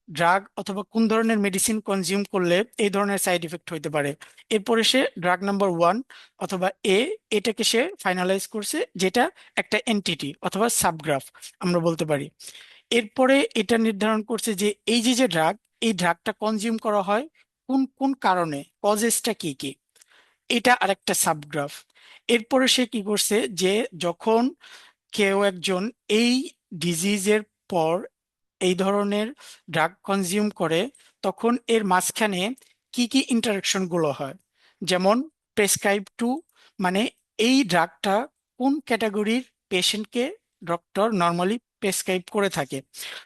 Speaker 2: ড্রাগ অথবা কোন ধরনের মেডিসিন কনজিউম করলে এই ধরনের সাইড ইফেক্ট হইতে পারে। এরপরে সে ড্রাগ নাম্বার 1 অথবা এ এটাকে সে ফাইনালাইজ করছে, যেটা একটা এন্টিটি অথবা সাবগ্রাফ আমরা বলতে পারি। এরপরে এটা নির্ধারণ করছে যে এই যে যে ড্রাগ, এই ড্রাগটা কনজিউম করা হয় কোন কোন কারণে, কজেসটা কি কি, এটা আরেকটা সাবগ্রাফ। এরপরে সে কি করছে যে যখন কেউ একজন এই ডিজিজের পর এই ধরনের ড্রাগ কনজিউম করে তখন এর মাঝখানে কি কি ইন্টারাকশন গুলো হয়, যেমন প্রেসক্রাইব টু মানে এই ড্রাগটা কোন ক্যাটাগরির পেশেন্টকে ডক্টর নর্মালি প্রেসক্রাইব করে থাকে।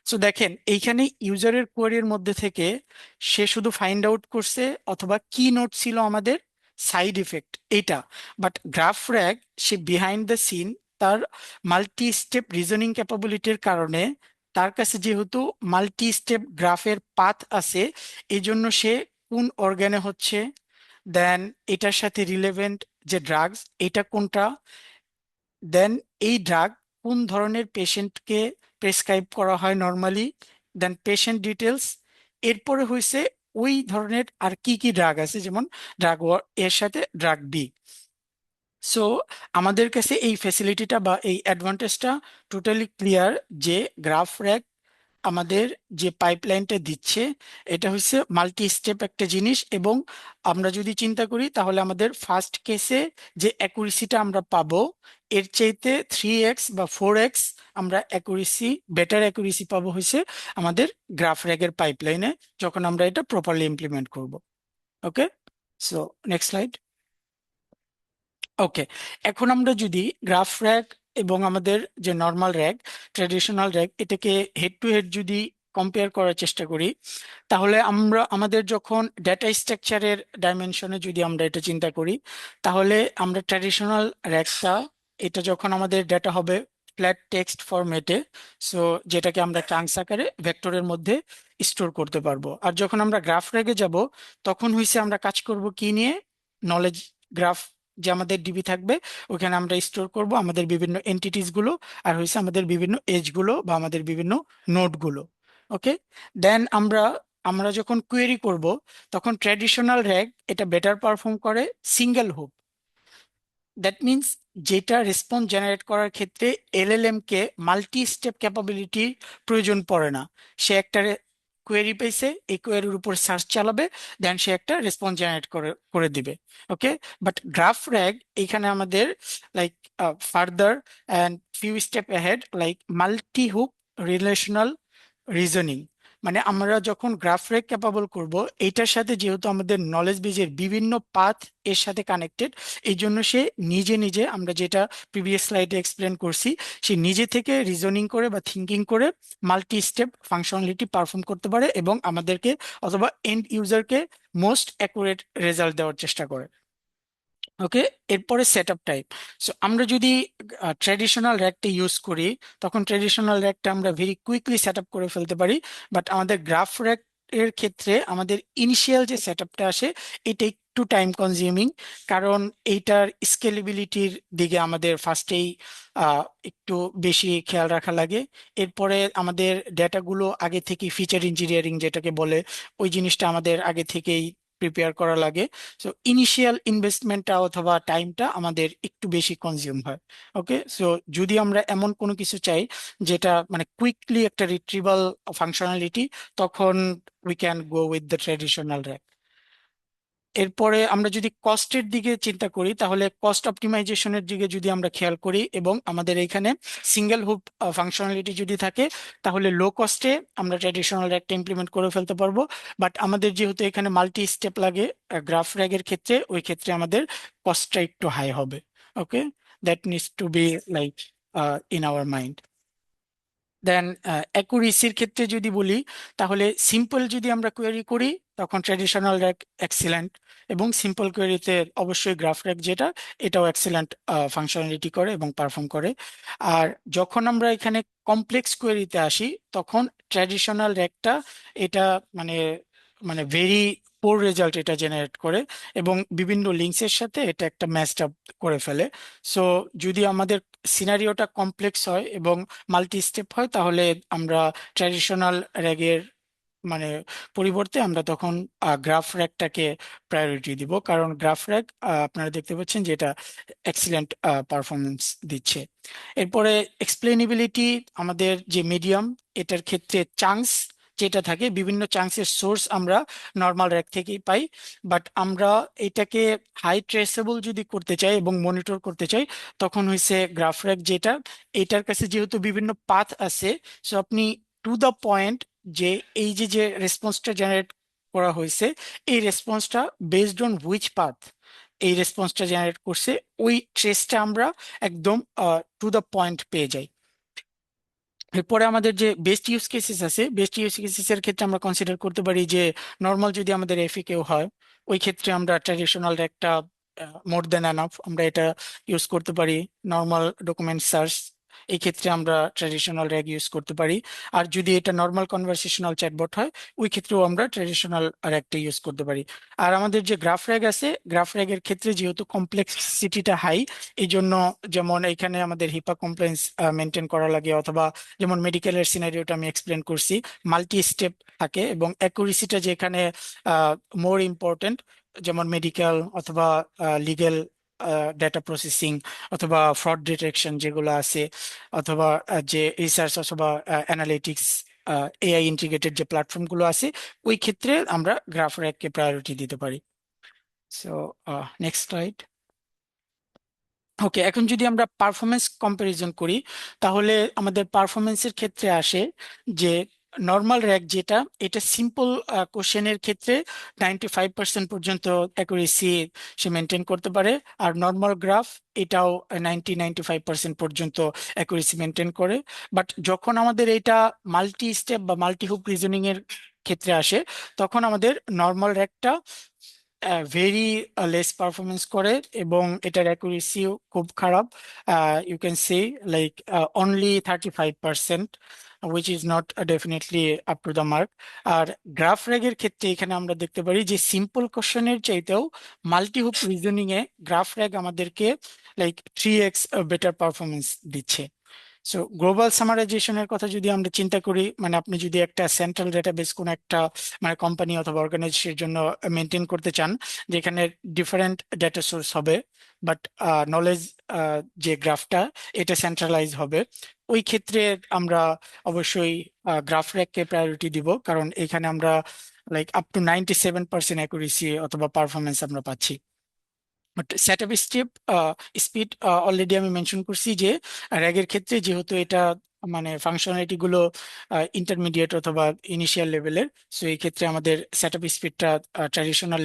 Speaker 2: সো দেখেন এইখানে ইউজারের কোয়ারির মধ্যে থেকে সে শুধু ফাইন্ড আউট করছে অথবা কি নোট ছিল আমাদের সাইড ইফেক্ট এইটা, বাট গ্রাফ র্যাগ সে বিহাইন্ড দ্য সিন তার মাল্টি স্টেপ রিজনিং ক্যাপাবিলিটির কারণে তার কাছে যেহেতু মাল্টি স্টেপ গ্রাফের পাথ আছে, এই জন্য সে কোন অর্গানে হচ্ছে, দেন এটার সাথে রিলেভেন্ট যে ড্রাগস এটা কোনটা, দেন এই ড্রাগ কোন ধরনের পেশেন্টকে প্রেসক্রাইব করা হয় নর্মালি, দেন পেশেন্ট ডিটেলস, এরপরে হয়েছে ওই ধরনের আর কি কি ড্রাগ আছে, যেমন ড্রাগ এর সাথে ড্রাগ বি। সো আমাদের কাছে এই ফ্যাসিলিটিটা বা এই অ্যাডভান্টেজটা টোটালি ক্লিয়ার যে গ্রাফ র্যাক আমাদের যে পাইপলাইনটা দিচ্ছে এটা হচ্ছে মাল্টি স্টেপ একটা জিনিস, এবং আমরা যদি চিন্তা করি তাহলে আমাদের ফার্স্ট কেসে যে অ্যাকুরেসিটা আমরা পাবো এর চাইতে 3x বা 4x আমরা অ্যাকুরেসি, বেটার অ্যাকুরেসি পাবো হচ্ছে আমাদের গ্রাফ র্যাগের পাইপলাইনে, যখন আমরা এটা প্রপারলি ইমপ্লিমেন্ট করব। ওকে, সো নেক্সট স্লাইড। ওকে, এখন আমরা যদি গ্রাফ র্যাগ এবং আমাদের যে নর্মাল র্যাগ, ট্র্যাডিশনাল র্যাগ, এটাকে হেড টু হেড যদি কম্পেয়ার করার চেষ্টা করি, তাহলে আমাদের যখন ডেটা স্ট্রাকচারের ডাইমেনশনে যদি আমরা এটা চিন্তা করি, তাহলে আমরা ট্র্যাডিশনাল র্যাগটা, এটা যখন আমাদের ডেটা হবে ফ্ল্যাট টেক্সট ফরম্যাটে, সো যেটাকে আমরা চাঙ্কস আকারে ভেক্টরের মধ্যে স্টোর করতে পারবো। আর যখন আমরা গ্রাফ র্যাগে যাব, তখন হইছে আমরা কাজ করব কি নিয়ে, নলেজ গ্রাফ যে আমাদের ডিবি থাকবে, ওখানে আমরা স্টোর করব আমাদের বিভিন্ন এন্টিটিস গুলো, আর হয়েছে আমাদের বিভিন্ন এজ গুলো বা আমাদের বিভিন্ন নোড গুলো। ওকে, দেন আমরা আমরা যখন কোয়েরি করব, তখন ট্র্যাডিশনাল র্যাগ এটা বেটার পারফর্ম করে সিঙ্গেল হুপ। দ্যাট মিনস যেটা রেসপন্স জেনারেট করার ক্ষেত্রে এলএলএম কে মাল্টি স্টেপ ক্যাপাবিলিটি প্রয়োজন পড়ে না। সে একটা কোয়েরি পেয়েছে, এই কোয়েরির উপর সার্চ চালাবে, দেন সে একটা রেসপন্স জেনারেট করে করে দিবে। ওকে, বাট গ্রাফ র্যাগ এখানে আমাদের like further and few step ahead, like multi Hoop relational reasoning. মানে আমরা যখন গ্রাফ র্যাগ ক্যাপাবল করব, এইটার সাথে যেহেতু আমাদের নলেজ বেজের বিভিন্ন পাথ এর সাথে কানেক্টেড, এই জন্য সে নিজে নিজে, আমরা যেটা প্রিভিয়াস স্লাইডে এক্সপ্লেন করছি, সে নিজে থেকে রিজনিং করে বা থিঙ্কিং করে মাল্টি স্টেপ ফাংশনালিটি পারফর্ম করতে পারে এবং আমাদেরকে অথবা এন্ড ইউজারকে মোস্ট অ্যাকুরেট রেজাল্ট দেওয়ার চেষ্টা করে। ওকে, এরপরে সেট আপ টাইপ। সো আমরা যদি ট্র্যাডিশনাল র্যাকটা ইউজ করি, তখন ট্র্যাডিশনাল র্যাকটা আমরা ভেরি কুইকলি সেট আপ করে ফেলতে পারি। বাট আমাদের গ্রাফ র্যাক এর ক্ষেত্রে আমাদের ইনিশিয়াল যে সেট আপটা আসে, এটা একটু টাইম কনজিউমিং, কারণ এইটার স্কেলেবিলিটির দিকে আমাদের ফার্স্টেই একটু বেশি খেয়াল রাখা লাগে। এরপরে আমাদের ডেটাগুলো আগে থেকে ফিচার ইঞ্জিনিয়ারিং যেটাকে বলে, ওই জিনিসটা আমাদের আগে থেকেই প্রিপেয়ার করা লাগে। সো ইনিশিয়াল ইনভেস্টমেন্টটা অথবা টাইমটা আমাদের একটু বেশি কনজিউম হয়। ওকে, সো যদি আমরা এমন কোনো কিছু চাই যেটা মানে কুইকলি একটা রিট্রিভাল ফাংশনালিটি, তখন we can go with the traditional rack. এরপরে আমরা যদি কস্টের দিকে চিন্তা করি, তাহলে কস্ট অপটিমাইজেশনের দিকে যদি আমরা খেয়াল করি এবং আমাদের এখানে সিঙ্গেল হুপ ফাংশনালিটি যদি থাকে, তাহলে লো কস্টে আমরা ট্র্যাডিশনাল র্যাকটা ইমপ্লিমেন্ট করে ফেলতে পারবো। বাট আমাদের যেহেতু এখানে মাল্টি স্টেপ লাগে গ্রাফ র্যাগের ক্ষেত্রে, ওই ক্ষেত্রে আমাদের কস্টটা একটু হাই হবে। Okay, that needs to be like in our mind. Then অ্যাকুরেসির ক্ষেত্রে যদি বলি, তাহলে সিম্পল যদি আমরা কোয়েরি করি, তখন ট্র্যাডিশনাল র্যাক এক্সিলেন্ট, এবং সিম্পল কোয়েরিতে অবশ্যই গ্রাফ র্যাক যেটা, এটাও এক্সিলেন্ট ফাংশনালিটি করে এবং পারফর্ম করে। আর যখন আমরা এখানে কমপ্লেক্স কোয়েরিতে আসি, তখন ট্র্যাডিশনাল র্যাকটা এটা মানে মানে ভেরি পোর রেজাল্ট এটা জেনারেট করে এবং বিভিন্ন লিঙ্কসের সাথে এটা একটা ম্যাচড আপ করে ফেলে। সো যদি আমাদের সিনারিওটা কমপ্লেক্স হয় এবং মাল্টি স্টেপ হয়, তাহলে আমরা ট্র্যাডিশনাল র্যাগের মানে পরিবর্তে আমরা তখন গ্রাফ র্যাগটাকে প্রায়োরিটি দিব, কারণ গ্রাফ র্যাগ আপনারা দেখতে পাচ্ছেন যে এটা এক্সিলেন্ট পারফরমেন্স দিচ্ছে। এরপরে এক্সপ্লেনেবিলিটি, আমাদের যে মিডিয়াম, এটার ক্ষেত্রে চাঙ্কস যেটা থাকে, বিভিন্ন চাঙ্কসের সোর্স আমরা নর্মাল র্যাক থেকেই পাই। বাট আমরা এটাকে হাই ট্রেসেবল যদি করতে চাই এবং মনিটর করতে চাই, তখন হয়েছে গ্রাফ র্যাক যেটা, এটার কাছে যেহেতু বিভিন্ন পাথ আছে, সো আপনি টু দ্য পয়েন্ট যে এই যে যে রেসপন্সটা জেনারেট করা হয়েছে, এই রেসপন্সটা বেসড অন হুইচ পাথ এই রেসপন্সটা জেনারেট করছে, ওই ট্রেসটা আমরা একদম টু দ্য পয়েন্ট পেয়ে যাই। এরপরে আমাদের যে বেস্ট ইউজ কেসেস আছে, বেস্ট ইউজ কেসেস এর ক্ষেত্রে আমরা কনসিডার করতে পারি যে নর্মাল যদি আমাদের এফিকেও হয়, ওই ক্ষেত্রে আমরা ট্র্যাডিশনাল একটা মোর দেন এনাফ আমরা এটা ইউজ করতে পারি। নর্মাল ডকুমেন্ট সার্চ এই ক্ষেত্রে আমরা ট্র্যাডিশনাল র্যাগ ইউজ করতে পারি। আর যদি এটা নর্মাল কনভারসেশনাল চ্যাটবট হয়, ওই ক্ষেত্রেও আমরা ট্র্যাডিশনাল র্যাগটা ইউজ করতে পারি। আর আমাদের যে গ্রাফ র্যাগ আছে, গ্রাফ র্যাগের ক্ষেত্রে যেহেতু কমপ্লেক্সিটিটা হাই, এই জন্য যেমন এখানে আমাদের হিপা কমপ্লেন্স মেনটেন করা লাগে, অথবা যেমন মেডিকেলের সিনারিওটা আমি এক্সপ্লেন করছি, মাল্টি স্টেপ থাকে এবং অ্যাকুরেসিটা যেখানে মোর ইম্পর্টেন্ট, যেমন মেডিকেল অথবা লিগেল ডেটা প্রসেসিং অথবা ফ্রড ডিটেকশন যেগুলো আছে, অথবা যে রিসার্চ অথবা অ্যানালিটিক্স এআই ইন্টিগ্রেটেড যে প্ল্যাটফর্মগুলো আছে, ওই ক্ষেত্রে আমরা গ্রাফ র্যাগকে প্রায়োরিটি দিতে পারি। So next slide. ওকে, এখন যদি আমরা পারফরমেন্স কম্পারিজন করি, তাহলে আমাদের পারফরমেন্সের ক্ষেত্রে আসে যে নর্মাল র্যাগ যেটা, এটা সিম্পল কোশ্চেনের ক্ষেত্রে 95% পর্যন্ত অ্যাকুরেসি সে মেনটেন করতে পারে। আর নর্মাল গ্রাফ এটাও 95% পর্যন্ত অ্যাকুরেসি মেনটেন করে। বাট যখন আমাদের এটা মাল্টি স্টেপ বা মাল্টি হুপ রিজনিং এর ক্ষেত্রে আসে, তখন আমাদের নর্মাল র্যাগটা ভেরি লেস পারফরমেন্স করে এবং এটার অ্যাকুরেসিও খুব খারাপ। You can say like only 35%, which is not definitely up to the mark. আর গ্রাফ র্যাগের ক্ষেত্রে এখানে আমরা দেখতে পারি যে সিম্পল কোশ্চেনের চাইতেও মাল্টি হুপ রিজনিং এ গ্রাফ র্যাগ আমাদেরকে লাইক 3x বেটার পারফরমেন্স দিচ্ছে। সো গ্লোবাল সামারাইজেশনের কথা যদি আমরা চিন্তা করি, মানে আপনি যদি একটা সেন্ট্রাল ডেটাবেস কোনো একটা মানে কোম্পানি অথবা অর্গানাইজেশনের জন্য মেনটেন করতে চান, যেখানে ডিফারেন্ট ডেটা সোর্স হবে, বাট নলেজ যে গ্রাফটা এটা সেন্ট্রালাইজ হবে, ওই ক্ষেত্রে আমরা অবশ্যই গ্রাফ র্যাগকে প্রায়োরিটি দিব, কারণ এখানে আমরা লাইক আপ টু 97% অ্যাকুরেসি অথবা পারফরমেন্স আমরা পাচ্ছি। বাট সেটআপ স্পিড অলরেডি আমি মেনশন করছি যে র্যাগের ক্ষেত্রে যেহেতু এটা মানে ফাংশনালিটি গুলো ইন্টারমিডিয়েট অথবা ইনিশিয়াল লেভেলের, সো এই ক্ষেত্রে আমাদের সেটআপ স্পিডটা ট্র্যাডিশনাল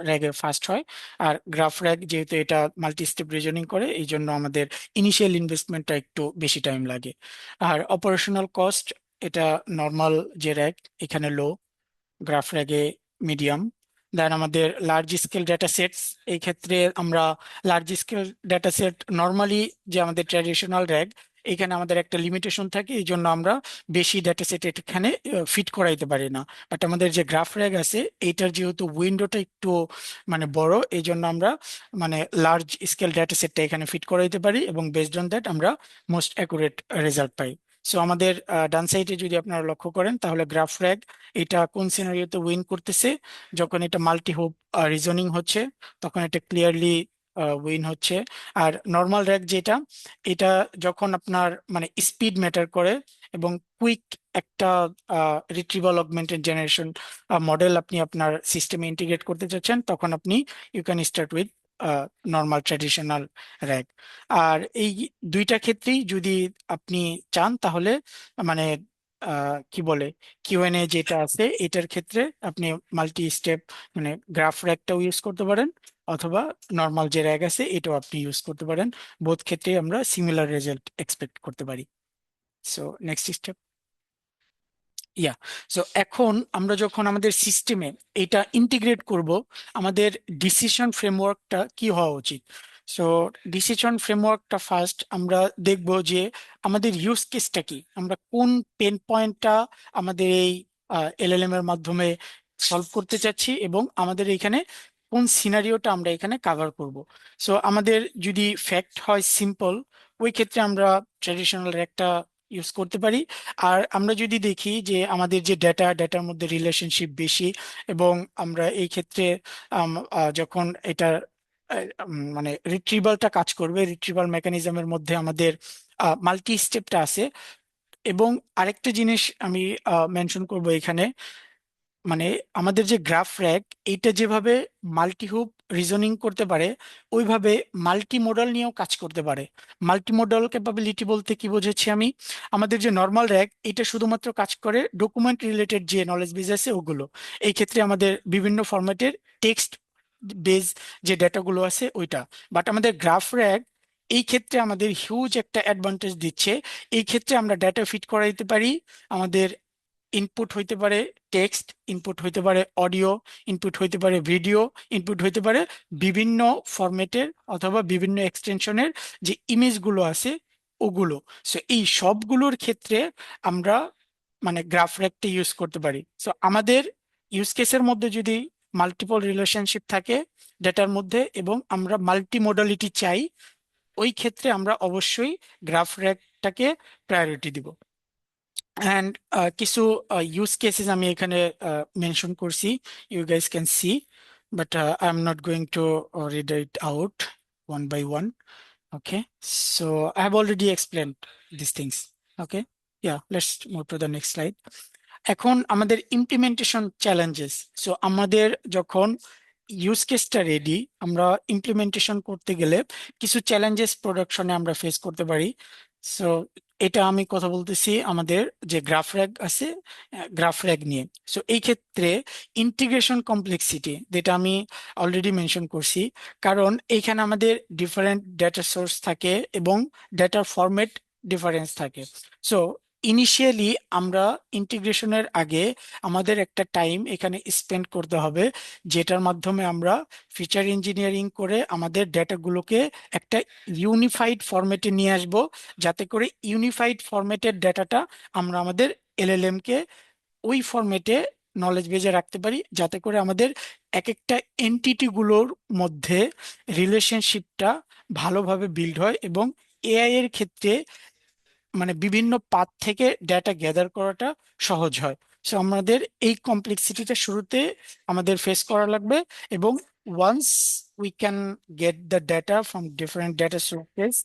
Speaker 2: র্যাগে ফাস্ট হয়। আর গ্রাফ র্যাগ যেহেতু এটা মাল্টি স্টেপ রিজনিং করে, এই জন্য আমাদের ইনিশিয়াল ইনভেস্টমেন্টটা একটু বেশি টাইম লাগে। আর অপারেশনাল কস্ট এটা নর্মাল যে র্যাগ এখানে লো, গ্রাফ র্যাগে মিডিয়াম। দেন আমাদের লার্জ স্কেল ডেটা সেটস, এই ক্ষেত্রে আমরা large scale data set normally যে আমাদের ট্র্যাডিশনাল র্যাগ, এখানে আমাদের একটা লিমিটেশন থাকে, এই জন্য আমরা বেশি ডেটা সেট এখানে ফিট করাইতে পারি না। বাট আমাদের যে গ্রাফ র্যাগ আছে, এইটার যেহেতু উইন্ডোটা একটু মানে বড়, এই জন্য আমরা মানে লার্জ স্কেল ডেটা সেটটা এখানে ফিট করাইতে পারি এবং বেসড অন দ্যাট আমরা মোস্ট অ্যাকুরেট রেজাল্ট পাই। সো আমাদের ডান সাইডে যদি আপনারা লক্ষ্য করেন, তাহলে গ্রাফ র্যাগ এটা কোন সিনারিওতে উইন করতেছে, যখন এটা মাল্টি হুপ রিজনিং হচ্ছে তখন এটা ক্লিয়ারলি উইন হচ্ছে। আর নর্মাল র্যাগ যেটা, এটা যখন আপনার মানে স্পিড ম্যাটার করে এবং কুইক একটা রিট্রিভাল অগমেন্টেড জেনারেশন মডেল আপনি আপনার সিস্টেমে ইন্টিগ্রেট করতে চাচ্ছেন, তখন আপনি you can start with normal traditional RAG. আর এই দুইটা ক্ষেত্রেই যদি আপনি চান, তাহলে মানে কি বলে কিউএনএ যেটা আছে, এটার ক্ষেত্রে আপনি মাল্টি স্টেপ মানে গ্রাফ র্যাগটাও ইউজ করতে পারেন, অথবা নর্মাল যে র্যাগ আছে এটাও আপনি ইউজ করতে পারেন। বোথ ক্ষেত্রে আমরা সিমিলার রেজাল্ট এক্সপেক্ট করতে পারি। So next step. Yeah, so এখন আমরা যখন আমাদের সিস্টেমে এটা ইন্টিগ্রেট করব, আমাদের ডিসিশন ফ্রেমওয়ার্কটা কি হওয়া উচিত। সো ডিসিশন ফ্রেমওয়ার্কটা ফার্স্ট আমরা দেখব যে আমাদের ইউজ কেসটা কি, আমরা কোন পেন পয়েন্টটা আমাদের এই এলএলএম এর মাধ্যমে সলভ করতে চাচ্ছি এবং আমাদের এখানে কোন সিনারিওটা আমরা এখানে কাভার করব। সো আমাদের যদি ফ্যাক্ট হয় সিম্পল, ওই ক্ষেত্রে আমরা ট্র্যাডিশনাল একটা ইউজ করতে পারি। আর আমরা যদি দেখি যে আমাদের যে ডেটার মধ্যে রিলেশনশিপ বেশি, এবং আমরা এই ক্ষেত্রে যখন এটা মানে রিট্রিভালটা কাজ করবে, রিট্রিভাল মেকানিজমের মধ্যে আমাদের মাল্টি স্টেপটা আছে। এবং আরেকটা জিনিস আমি মেনশন করব এখানে, মানে আমাদের যে গ্রাফ র্যাগ, এইটা যেভাবে মাল্টি হুপ রিজনিং করতে পারে, ওইভাবে মাল্টি মডেল নিয়েও কাজ করতে পারে। মাল্টি মডেল ক্যাপাবিলিটি বলতে কি বুঝেছি আমি, আমাদের যে নর্মাল র্যাগ এটা শুধুমাত্র কাজ করে ডকুমেন্ট রিলেটেড যে নলেজ বেস আছে ওগুলো, এই ক্ষেত্রে আমাদের বিভিন্ন ফরম্যাটের টেক্সট বেস যে ডেটাগুলো আছে ওইটা। বাট আমাদের গ্রাফ র্যাগ এই ক্ষেত্রে আমাদের হিউজ একটা অ্যাডভান্টেজ দিচ্ছে। এই ক্ষেত্রে আমরা ডেটা ফিট করাইতে পারি, আমাদের ইনপুট হইতে পারে টেক্সট, ইনপুট হইতে পারে অডিও, ইনপুট হইতে পারে ভিডিও, ইনপুট হইতে পারে বিভিন্ন ফরম্যাটের অথবা বিভিন্ন এক্সটেনশনের যে ইমেজগুলো আছে, ওগুলো। সো এই সবগুলোর ক্ষেত্রে আমরা মানে গ্রাফ র্যাকটা ইউজ করতে পারি। সো আমাদের ইউজ কেসের মধ্যে যদি মাল্টিপল রিলেশনশিপ থাকে ডেটার মধ্যে এবং আমরা মাল্টি মডালিটি চাই, ওই ক্ষেত্রে আমরা অবশ্যই গ্রাফ র্যাকটাকে প্রায়োরিটি দিব। অ্যান্ড কিছু ইউজ কেসেস আমি এখানে মেনশন করছি, you guys can see, but I am not going to read it out one by one. Okay, so I have already explained these things. Okay, yeah, let's move to the next slide. এখন আমাদের implementation challenges. So আমাদের যখন use কেসটা ready, আমরা implementation করতে গেলে কিছু challenges প্রোডাকশনে আমরা ফেস করতে পারি। সো এটা আমি কথা বলতেছি আমাদের যে গ্রাফ র্যাক আছে, গ্রাফ র্যাক নিয়ে। সো এই ক্ষেত্রে ইন্টিগ্রেশন কমপ্লেক্সিটি, যেটা আমি অলরেডি মেনশন করছি, কারণ এইখানে আমাদের ডিফারেন্ট ডেটা সোর্স থাকে এবং ডেটার ফরম্যাট ডিফারেন্স থাকে। সো ইনিশিয়ালি আমরা ইন্টিগ্রেশনের আগে আমাদের একটা টাইম এখানে স্পেন্ড করতে হবে, যেটার মাধ্যমে আমরা ফিচার ইঞ্জিনিয়ারিং করে আমাদের ডেটাগুলোকে একটা ইউনিফাইড ফরম্যাটে নিয়ে আসব, যাতে করে ইউনিফাইড ফরম্যাটের ডেটাটা আমরা আমাদের এলএলএম কে ওই ফরম্যাটে নলেজ বেজে রাখতে পারি, যাতে করে আমাদের এক একটা এন্টিটি গুলোর মধ্যে রিলেশনশিপটা ভালোভাবে বিল্ড হয় এবং এআই এর ক্ষেত্রে মানে বিভিন্ন পাথ থেকে ডেটা গ্যাদার করাটা সহজ হয়। সো আমাদের এই কমপ্লেক্সিটিটা শুরুতে আমাদের ফেস করা লাগবে, এবং once we can get the data from different data sources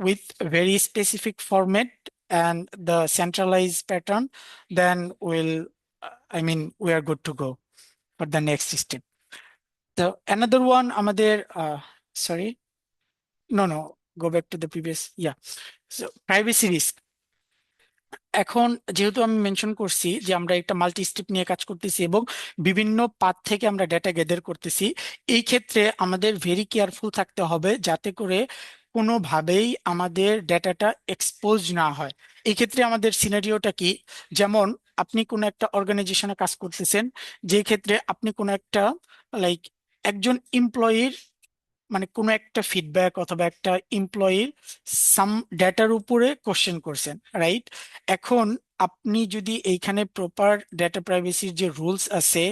Speaker 2: with very specific format and the centralized pattern, then I mean, we are good to go for the next step. The another one, আমাদের sorry, no, go back to the previous, yeah. So privacy risk. এখন যেহেতু আমি mention করছি যে আমরা একটা multi step নিয়ে কাজ করতেছি এবং বিভিন্ন পাথ থেকে আমরা ডেটা গ্যাদার করতেছি, এই ক্ষেত্রে আমাদের ভেরি কেয়ারফুল থাকতে হবে যাতে করে কোনোভাবেই আমাদের ডেটাটা এক্সপোজ না হয়। এই ক্ষেত্রে আমাদের সিনারিওটা কি, যেমন আপনি কোনো একটা অর্গানাইজেশনে কাজ করতেছেন, যে ক্ষেত্রে আপনি কোনো একটা লাইক একজন এমপ্লয়ির মানে কোনো একটা ফিডব্যাক অথবা একটা এমপ্লয়ির সাম ডেটার উপরে কোশ্চেন করছেন, রাইট? এখন আপনি যদি এইখানে প্রপার ডেটা প্রাইভেসির যে রুলস আছে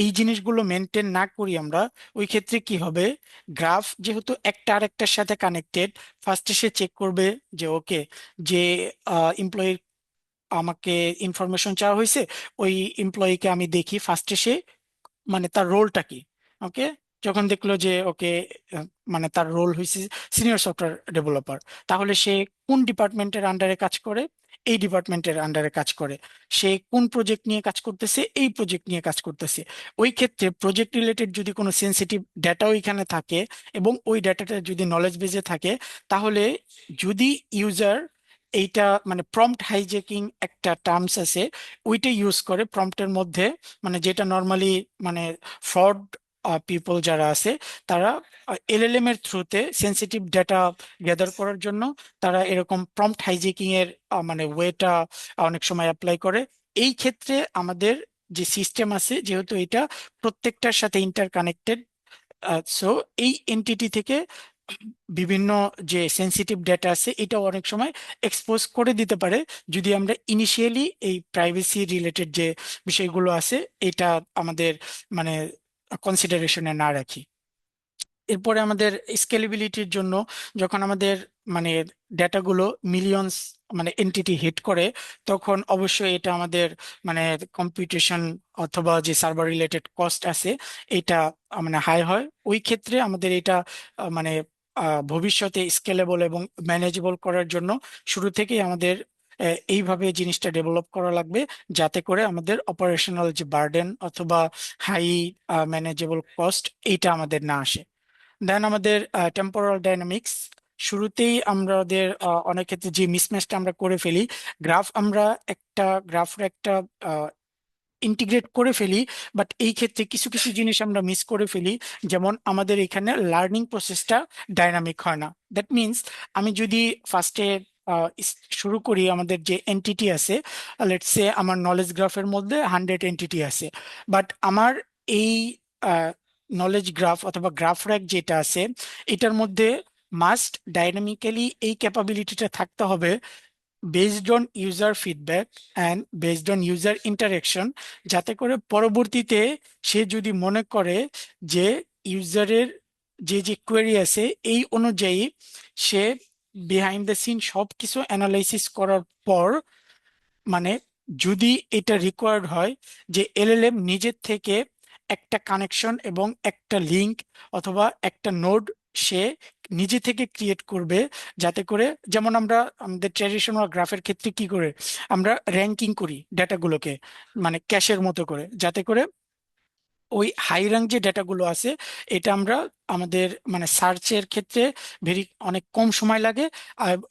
Speaker 2: এই জিনিসগুলো মেনটেন না করি আমরা, ওই ক্ষেত্রে কি হবে, গ্রাফ যেহেতু একটা আরেকটার সাথে কানেক্টেড, ফার্স্টে সে চেক করবে যে ওকে, যে এমপ্লয়ির আমাকে ইনফরমেশন চাওয়া হয়েছে, ওই এমপ্লয়িকে আমি দেখি ফার্স্টে সে মানে তার রোলটা কি। ওকে, যখন দেখলো যে ওকে মানে তার রোল হয়েছে সিনিয়র সফটওয়্যার ডেভেলপার, তাহলে সে কোন ডিপার্টমেন্টের আন্ডারে কাজ করে, এই ডিপার্টমেন্টের আন্ডারে কাজ করে। সে কোন প্রজেক্ট নিয়ে কাজ করতেছে, এই প্রজেক্ট নিয়ে কাজ করতেছে। ওই ক্ষেত্রে প্রজেক্ট রিলেটেড যদি কোনো সেন্সিটিভ ডেটা ওইখানে থাকে এবং ওই ডাটাটা যদি নলেজ বেজে থাকে, তাহলে যদি ইউজার এইটা মানে প্রম্পট হাইজ্যাকিং একটা টার্মস আছে, ওইটা ইউজ করে প্রম্পটের মধ্যে, মানে যেটা নর্মালি মানে ফ্রড পিপল যারা আছে তারা এলএলএম এর থ্রুতে সেন্সিটিভ ডেটা গ্যাদার করার জন্য তারা এরকম প্রম্পট হাইজ্যাকিং এর মানে ওয়েটা অনেক সময় অ্যাপ্লাই করে। এই ক্ষেত্রে আমাদের যে সিস্টেম আছে, যেহেতু এটা প্রত্যেকটার সাথে ইন্টারকানেক্টেড, সো এই এনটিটি থেকে বিভিন্ন যে সেন্সিটিভ ডেটা আছে এটা অনেক সময় এক্সপোজ করে দিতে পারে, যদি আমরা ইনিশিয়ালি এই প্রাইভেসি রিলেটেড যে বিষয়গুলো আছে এটা আমাদের মানে কনসিডারেশনে না রাখি। এরপরে আমাদের স্কেলেবিলিটির জন্য যখন আমাদের মানে ডেটাগুলো মিলিয়নস মানে এন্টিটি হিট করে, তখন অবশ্যই এটা আমাদের মানে কম্পিউটেশন অথবা যে সার্ভার রিলেটেড কস্ট আছে এটা মানে হাই হয়। ওই ক্ষেত্রে আমাদের এটা মানে ভবিষ্যতে স্কেলেবল এবং ম্যানেজেবল করার জন্য শুরু থেকেই আমাদের এইভাবে জিনিসটা ডেভেলপ করা লাগবে, যাতে করে আমাদের অপারেশনাল যে বার্ডেন অথবা হাই ম্যানেজেবল কস্ট এইটা আমাদের না আসে। দেন আমাদের টেম্পোরাল ডাইনামিক্স, শুরুতেই আমাদের অনেক ক্ষেত্রে যে মিসম্যাচটা আমরা করে ফেলি, আমরা একটা গ্রাফের একটা ইন্টিগ্রেট করে ফেলি, বাট এই ক্ষেত্রে কিছু কিছু জিনিস আমরা মিস করে ফেলি, যেমন আমাদের এখানে লার্নিং প্রসেসটা ডাইনামিক হয় না। দ্যাট মিনস আমি যদি ফার্স্টে শুরু করি, আমাদের যে এন্টিটি আছে, লেটস সে আমার নলেজ গ্রাফের মধ্যে 100 এন্টিটি আছে, বাট আমার এই নলেজ গ্রাফ অথবা গ্রাফ র্যাক যেটা আছে, এটার মধ্যে মাস্ট ডাইনামিক্যালি এই ক্যাপাবিলিটিটা থাকতে হবে based on user feedback and based on user interaction, যাতে করে পরবর্তীতে সে যদি মনে করে যে ইউজারের যে যে কোয়েরি আছে এই অনুযায়ী সে বিহাইন্ড দ্য সিন সব কিছু অ্যানালাইসিস করার পর, মানে যদি এটা রিকোয়ার্ড হয় যে এলএলএম নিজের থেকে একটা কানেকশন এবং একটা লিংক অথবা একটা নোড সে নিজে থেকে ক্রিয়েট করবে, যাতে করে যেমন আমরা আমাদের ট্র্যাডিশনাল গ্রাফের ক্ষেত্রে কি করে আমরা র্যাঙ্কিং করি ডেটাগুলোকে, মানে ক্যাশের মতো করে, যাতে করে ওই হাই র্যাঙ্ক যে ডেটাগুলো আছে এটা আমরা আমাদের মানে সার্চের ক্ষেত্রে অনেক কম সময় লাগে,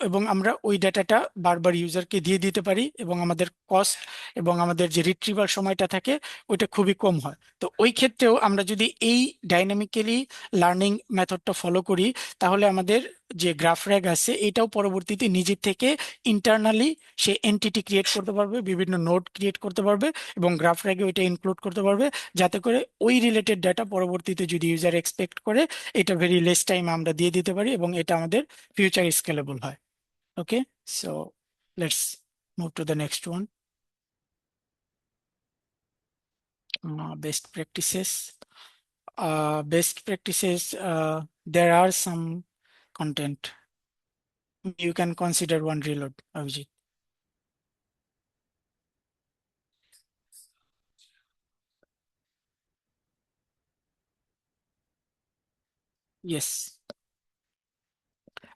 Speaker 2: এবং আমরা ওই ডেটাটা বারবার ইউজারকে দিয়ে দিতে পারি এবং আমাদের কস্ট এবং আমাদের যে রিট্রিভাল সময়টা থাকে ওইটা খুবই কম হয়। তো ওই ক্ষেত্রেও আমরা যদি এই ডাইনামিক্যালি লার্নিং মেথডটা ফলো করি, তাহলে আমাদের যে গ্রাফ র্যাগ আছে এটাও পরবর্তীতে নিজের থেকে ইন্টারনালি সে এন্টিটি ক্রিয়েট করতে পারবে, বিভিন্ন নোড ক্রিয়েট করতে পারবে এবং গ্রাফ র্যাগে ওইটা ইনক্লুড করতে পারবে, যাতে করে ওই রিলেটেড ডাটা পরবর্তীতে যদি ইউজার এক্সপেক্ট করে এটা ভেরি লেস টাইম আমরা দিয়ে দিতে পারি এবং এটা আমাদের ফিউচার স্কেলেবল হয়। Okay, so let's move to the next one, best practices. Best practices, there are some content. You can consider one reload, Abhijit. Yes.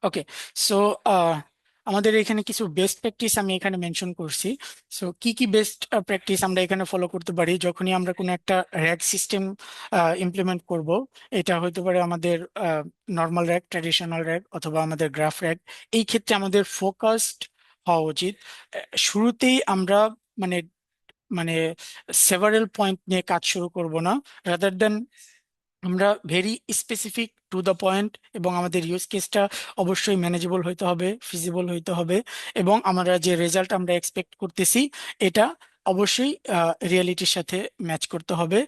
Speaker 2: Okay, so আমাদের এখানে কিছু বেস্ট প্র্যাকটিস আমি এখানে মেনশন করছি। সো কি কি best practice আমরা এখানে ফলো করতে পারি যখনই আমরা কোনো একটা র্যাগ সিস্টেম ইমপ্লিমেন্ট করব? এটা হতে পারে আমাদের নর্মাল র্যাগ, ট্র্যাডিশনাল র্যাগ অথবা আমাদের গ্রাফ র্যাগ। এই ক্ষেত্রে আমাদের ফোকাসড হওয়া উচিত। শুরুতেই আমরা মানে মানে সেভারেল পয়েন্ট নিয়ে কাজ শুরু করব না, রাদার দেন আমরা very specific to the point, এবং আমাদের ইউজ কেসটা অবশ্যই ম্যানেজেবল হইতে হবে, ফিজিবল হইতে হবে, এবং আমরা যে রেজাল্ট আমরা এক্সপেক্ট করতেছি এটা অবশ্যই রিয়েলিটির সাথে ম্যাচ করতে হবে।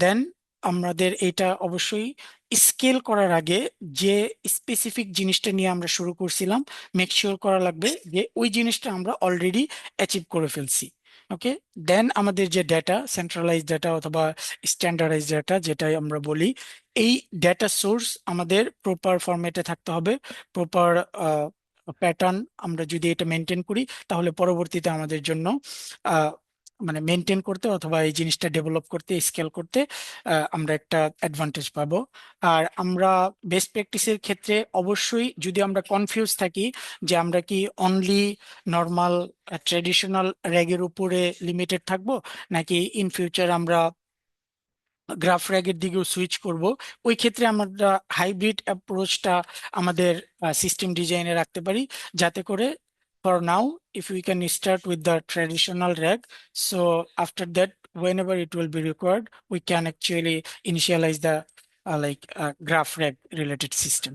Speaker 2: দেন আমাদের এটা অবশ্যই স্কেল করার আগে যে স্পেসিফিক জিনিসটা নিয়ে আমরা শুরু করছিলাম মেক শিওর করা লাগবে যে ওই জিনিসটা আমরা অলরেডি অ্যাচিভ করে ফেলছি। ওকে, দেন আমাদের যে ডেটা, সেন্ট্রালাইজ ডেটা অথবা স্ট্যান্ডার্ডাইজ ডেটা যেটাই আমরা বলি, এই ডেটা সোর্স আমাদের প্রপার ফরম্যাটে থাকতে হবে, প্রপার প্যাটার্ন। আমরা যদি এটা মেনটেন করি তাহলে পরবর্তীতে আমাদের জন্য আহ, মানে মেনটেন করতে অথবা এই জিনিসটা ডেভেলপ করতে, স্কেল করতে আমরা একটা অ্যাডভান্টেজ পাবো। আর আমরা বেস্ট প্র্যাকটিসের ক্ষেত্রে অবশ্যই যদি আমরা কনফিউজ থাকি যে আমরা কি অনলি নর্মাল ট্রেডিশনাল র্যাগের উপরে লিমিটেড থাকবো নাকি ইন ফিউচার আমরা গ্রাফ র্যাগের দিকেও সুইচ করব, ওই ক্ষেত্রে আমরা হাইব্রিড অ্যাপ্রোচটা আমাদের সিস্টেম ডিজাইনে রাখতে পারি, যাতে করে for now if we can start with the traditional rag, so after that whenever it will be required we can actually initialize the graph rag related system.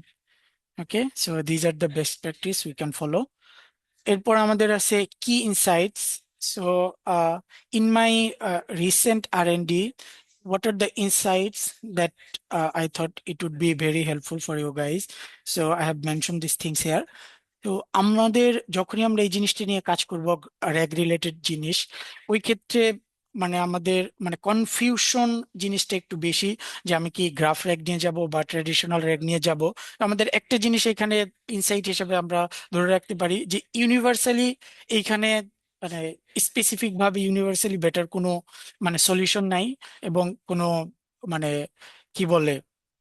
Speaker 2: Okay, so these are the best practice we can follow. এরপর আমাদের আছে কি insights. So in my recent R&D, what are the insights that I thought it would be very helpful for you guys? So I have mentioned these things here. তো আমাদের যখনই আমরা এই জিনিসটা নিয়ে কাজ করব, র্যাগ রিলেটেড জিনিস, ওই ক্ষেত্রে মানে আমাদের মানে কনফিউশন জিনিসটা একটু বেশি, যে আমি কি গ্রাফ র্যাগ নিয়ে যাব বা ট্রেডিশনাল র্যাগ নিয়ে যাব। আমাদের একটা জিনিস এখানে ইনসাইট হিসেবে আমরা ধরে রাখতে পারি যে ইউনিভার্সালি এইখানে মানে স্পেসিফিক ভাবে ইউনিভার্সালি বেটার কোনো মানে সলিউশন নাই, এবং কোনো মানে কি বলে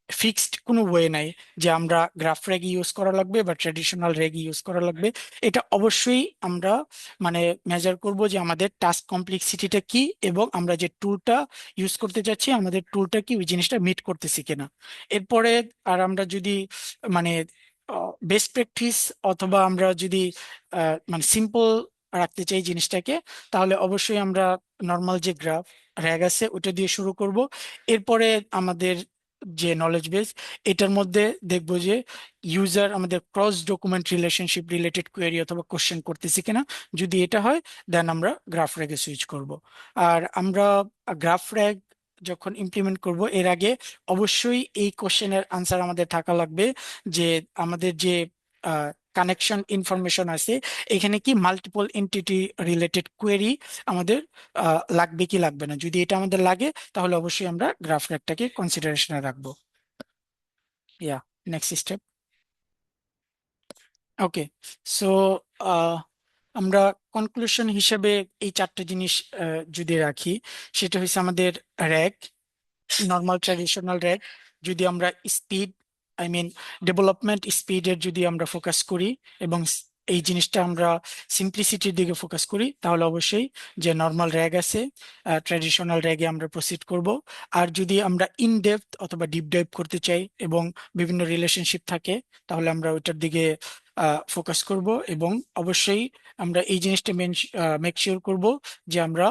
Speaker 2: ফিক্সড কোনো ওয়ে নাই যে আমরা গ্রাফ র্যাগ ইউজ করা লাগবে বা ট্রেডিশনাল র্যাগ ইউজ করা লাগবে। এটা অবশ্যই আমরা মানে মেজার করব যে আমাদের টাস্ক কমপ্লেক্সিটিটা কি এবং আমরা যে টুলটা ইউজ করতে যাচ্ছি আমাদের টুলটা কি ওই জিনিসটা মিট করতেছি কিনা। এরপরে আর আমরা যদি মানে বেস্ট প্র্যাকটিস অথবা আমরা যদি মানে সিম্পল রাখতে চাই জিনিসটাকে, তাহলে অবশ্যই আমরা নর্মাল যে গ্রাফ র্যাগ আছে ওটা দিয়ে শুরু করব। এরপরে আমাদের যে নলেজ বেস এটার মধ্যে দেখবো যে ইউজার আমাদের cross document relationship related query অথবা কোশ্চেন করতেছি কিনা। যদি এটা হয় দেন আমরা গ্রাফ র্যাগে সুইচ করব। আর আমরা গ্রাফ র্যাগ যখন ইমপ্লিমেন্ট করব এর আগে অবশ্যই এই কোশ্চেনের আনসার আমাদের থাকা লাগবে যে আমাদের যে কানেকশন ইনফরমেশন আছে এখানে কি মাল্টিপল এন্টিটি রিলেটেড কোয়েরি আমাদের লাগবে কি লাগবে না। যদি এটা আমাদের লাগে তাহলে অবশ্যই আমরা গ্রাফ র্যাকটাকে কনসিডারেশনে রাখবো। ইয়া, নেক্সট স্টেপ। ওকে, সো আমরা কনক্লুশন হিসেবে এই চারটে জিনিস যদি রাখি, সেটা হচ্ছে আমাদের র্যাক, নর্মাল ট্র্যাডিশনাল র্যাক, যদি আমরা স্পিড, আই মিন ডেভেলপমেন্ট স্পিডের যদি আমরা ফোকাস করি এবং এই জিনিসটা আমরা সিম্পলিসিটির দিকে ফোকাস করি, তাহলে অবশ্যই যে নর্মাল র্যাগ আছে ট্র্যাডিশনাল র্যাগে আমরা প্রসিড করব। আর যদি আমরা ইন ডেপথ অথবা ডিপ ডাইভ করতে চাই এবং বিভিন্ন রিলেশনশিপ থাকে, তাহলে আমরা ওইটার দিকে ফোকাস করব। এবং অবশ্যই আমরা এই জিনিসটা মেক শিওর করব যে আমরা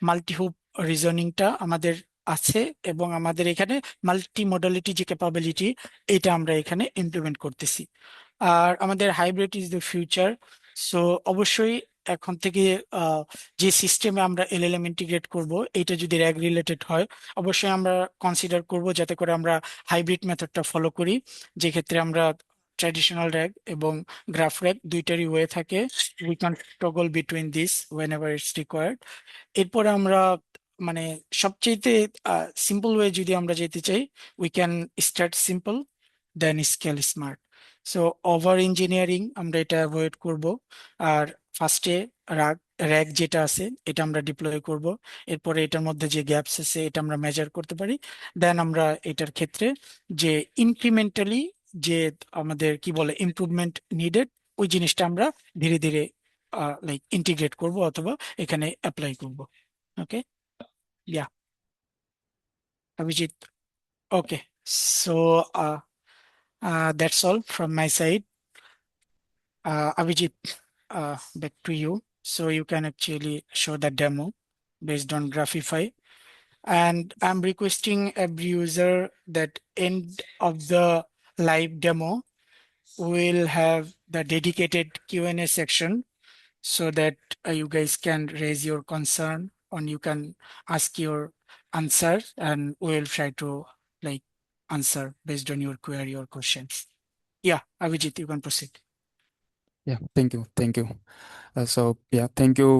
Speaker 2: মাল্টি হুপ রিজনিংটা আমাদের আছে এবং আমাদের এখানে মাল্টি মডালিটি যে ক্যাপাবিলিটি, এটা আমরা এখানে ইমপ্লিমেন্ট করতেছি। আর আমাদের hybrid is the future. So অবশ্যই এখন থেকে যে সিস্টেমে আমরা এলএলএম ইন্টিগ্রেট করব, এটা যদি র্যাগ রিলেটেড হয়, অবশ্যই আমরা কনসিডার করব যাতে করে আমরা হাইব্রিড মেথডটা ফলো করি, যে ক্ষেত্রে আমরা ট্র্যাডিশনাল র্যাগ এবং গ্রাফ র্যাগ দুইটারই ওয়ে থাকে। We can toggle between this whenever it's required. এরপরে আমরা মানে সবচেয়ে সিম্পল ওয়ে যদি আমরা যেতে চাই, we can start simple then scale smart. So over engineering আমরা এটা অ্যাভয়েড করব। আর ফার্স্টে র্যাক যেটা আছে এটা আমরা ডিপ্লয় করব। এরপরে এটার মধ্যে যে গ্যাপস আছে এটা আমরা মেজার করতে পারি। দেন আমরা এটার ক্ষেত্রে যে ইনক্রিমেন্টালি যে আমাদের কি বলে ইমপ্রুভমেন্ট নিডেড, ওই জিনিসটা আমরা ধীরে ধীরে লাইক ইন্টিগ্রেট করব অথবা এখানে অ্যাপ্লাই করব। ওকে, ইয়া, Abhijit. Okay, so that's all from my side. Abhijit, back to you. So you can actually show the demo based on Graphify. And I'm requesting every user that end of the live demo will have the dedicated Q&A section so that you guys can raise your concern and you can ask your answer and we'll try to like answer based on your query or questions. Yeah, Avijit, you can proceed.
Speaker 5: Yeah, thank you. Thank you. Thank you,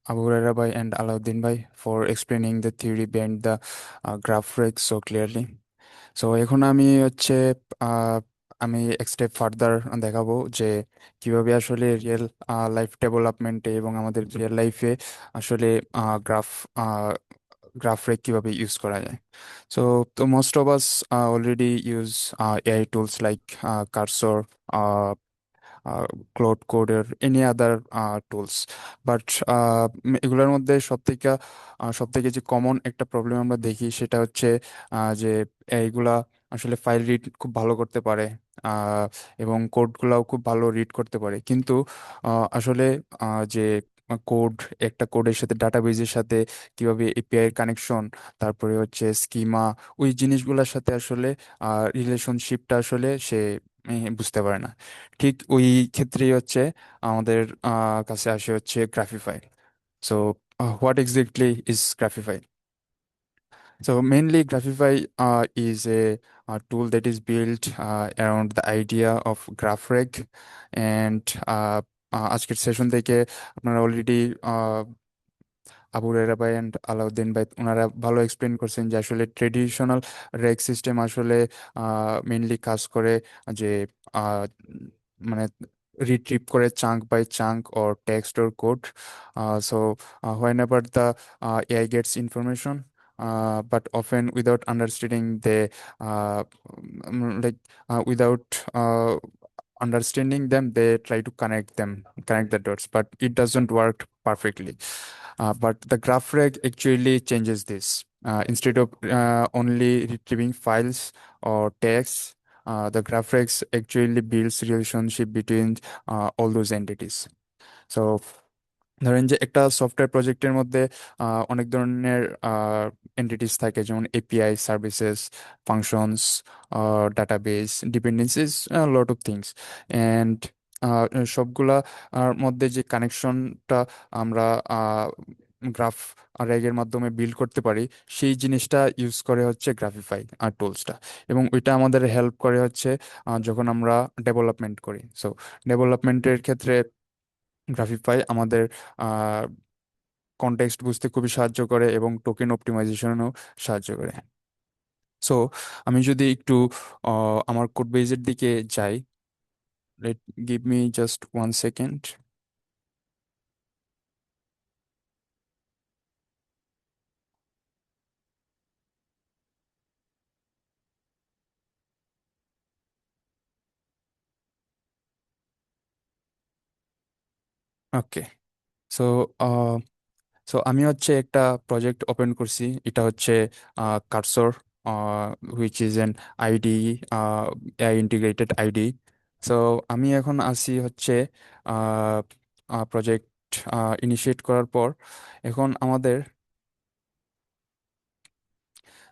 Speaker 5: Abu Huraira bhai and Alauddin bhai for explaining the theory behind the graph rig so clearly. So এখন আহ, আমি এক step further দেখাবো যে কিভাবে আসলে real life ডেভেলপমেন্টে এবং আমাদের real লাইফে আসলে গ্রাফ গ্রাফ রেক কিভাবে ইউজ করা যায়। তো most of us already use AI tools like cursor, clot কোডের, এনি আদার টুলস। বাট এগুলোর মধ্যে সব থেকে যে কমন একটা প্রবলেম আমরা দেখি সেটা হচ্ছে যে এইগুলা আসলে ফাইল রিড খুব ভালো করতে পারে, আহ, এবং কোডগুলাও খুব ভালো রিড করতে পারে, কিন্তু আসলে যে কোড, একটা কোডের সাথে ডাটাবেজের সাথে কিভাবে এপিআই এর কানেকশন, তারপরে হচ্ছে স্কিমা, ওই জিনিসগুলোর সাথে আসলে রিলেশনশিপটা আসলে সে বুঝতে পারে না। ঠিক ওই ক্ষেত্রেই হচ্ছে আমাদের কাছে আসে হচ্ছে Graphify. So what exactly is Graphify? So mainly Graphify is a tool that is built around the idea of GraphReg, and আজকের সেশন থেকে আপনারা অলরেডি আবু রেরা ভাই অ্যান্ড আলাউদ্দিন ভাই ওনারা ভালো এক্সপ্লেন করছেন যে আসলে ট্রেডিশনাল রেক সিস্টেম আসলে মেইনলি কাজ করে যে আহ, মানে রিট্রিভ করে chunk by chunk or text or code. So whenever the AI gets information, but often without understanding like without understanding them, they try to connect the dots, but it doesn't work perfectly. But the GraphReg actually changes this. Instead of only retrieving files or text, the GraphReg actually builds relationship between all those entities. So ধরেন যে একটা software প্রজেক্টের মধ্যে অনেক ধরনের entities থাকে, যেমন API, services, functions, database, dependencies, lot of things. And সবগুলা মধ্যে যে কানেকশনটা আমরা গ্রাফ র্যাগের মাধ্যমে বিল্ড করতে পারি, সেই জিনিসটা ইউজ করে হচ্ছে গ্রাফিফাই আর টুলসটা। এবং ওইটা আমাদের হেল্প করে হচ্ছে যখন আমরা ডেভেলপমেন্ট করি। সো ডেভেলপমেন্টের ক্ষেত্রে গ্রাফিফাই আমাদের কনটেক্সট বুঝতে খুবই সাহায্য করে এবং টোকেন অপটিমাইজেশনও সাহায্য করে। সো আমি যদি একটু আমার কোড বেজের দিকে যাই, let give me just 1 second. Okay. So আমি হচ্ছে একটা প্রজেক্ট ওপেন করছি, এটা হচ্ছে Cursor, which is an IDE, AI integrated IDE. So আমি এখন আসি হচ্ছে প্রজেক্ট ইনিশিয়েট করার পর। এখন আমাদের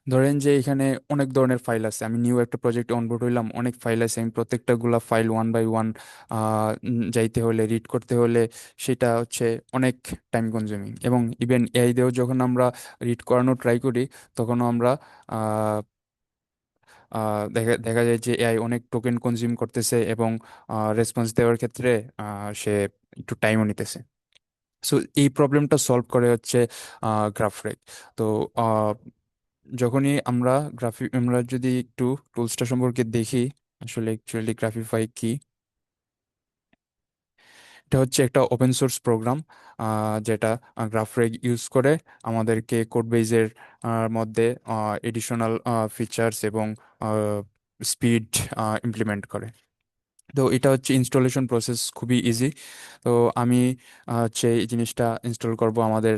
Speaker 5: ধরেন যে এখানে অনেক ধরনের ফাইল আছে, আমি নিউ একটা প্রজেক্ট অনবোর্ড হইলাম, অনেক ফাইল আছে, আমি প্রত্যেকটা গুলা ফাইল ওয়ান বাই ওয়ান যাইতে হলে, রিড করতে হলে সেটা হচ্ছে অনেক টাইম কনজিউমিং। এবং ইভেন এআই দিয়েও যখন আমরা রিড করানো ট্রাই করি, তখনও আমরা আহ, দেখা দেখা যায় যে এআই অনেক টোকেন কনজিউম করতেছে এবং রেসপন্স দেওয়ার ক্ষেত্রে সে একটু টাইমও নিতেছে। সো এই প্রবলেমটা সলভ করে হচ্ছে গ্রাফরেক। তো আহ, যখনই আমরা যদি একটু টুলসটা সম্পর্কে দেখি, আসলে অ্যাকচুয়ালি গ্রাফিফাই কি, এটা হচ্ছে একটা ওপেন সোর্স প্রোগ্রাম যেটা গ্রাফরেক ইউজ করে আমাদেরকে কোড বেজের মধ্যে এডিশনাল ফিচার্স এবং স্পিড ইমপ্লিমেন্ট করে। তো এটা হচ্ছে ইনস্টলেশন প্রসেস খুবই ইজি। তো আমি হচ্ছে এই জিনিসটা ইনস্টল করব আমাদের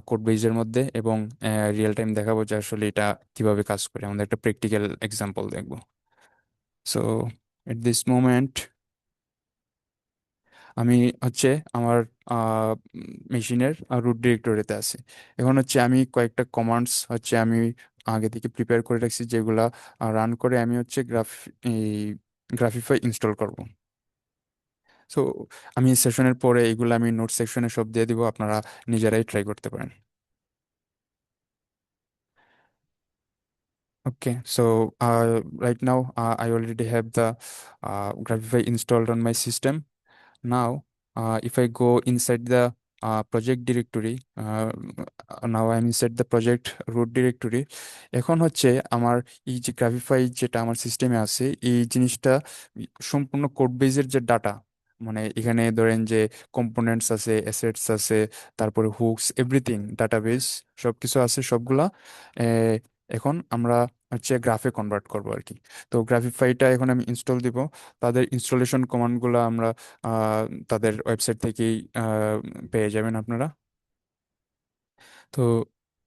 Speaker 5: কোড বেজের মধ্যে এবং রিয়েল টাইম দেখাবো যে আসলে এটা কিভাবে কাজ করে, আমাদের একটা প্র্যাকটিক্যাল এক্সাম্পল দেখবো। সো এট দিস মোমেন্ট আমি হচ্ছে আমার মেশিনের রুট ডিরেক্টরিতে আছি। এখন হচ্ছে আমি কয়েকটা কমান্ডস হচ্ছে আমি আগে থেকে প্রিপেয়ার করে রাখছি, যেগুলা রান করে আমি হচ্ছে এই গ্রাফিফাই ইনস্টল করব। সো আমি সেশনের পরে এগুলো আমি নোট সেকশনে সব দিয়ে দিব, আপনারা নিজেরাই ট্রাই করতে পারেন। Okay, so right now I already have the Grafify installed on my system. Now, if I go inside the project directory, now I'm inside the project root directory. এখন হচ্ছে আমার এই যে গ্রাফিফাই যেটা আমার সিস্টেমে আছে, এই জিনিসটা সম্পূর্ণ কোড বেজের যে ডাটা, মানে এখানে ধরেন যে কম্পোনেন্টস আছে, অ্যাসেটস আছে, তারপরে হুকস, এভরিথিং ডাটাবেস সবকিছু আছে, সবগুলা আহ, এখন আমরা হচ্ছে গ্রাফে কনভার্ট করবো আর কি। তো গ্রাফিফাইটা এখন আমি ইনস্টল দিব। তাদের ইনস্টলেশন কমান্ডগুলো আমরা তাদের ওয়েবসাইট থেকেই পেয়ে যাবেন আপনারা। তো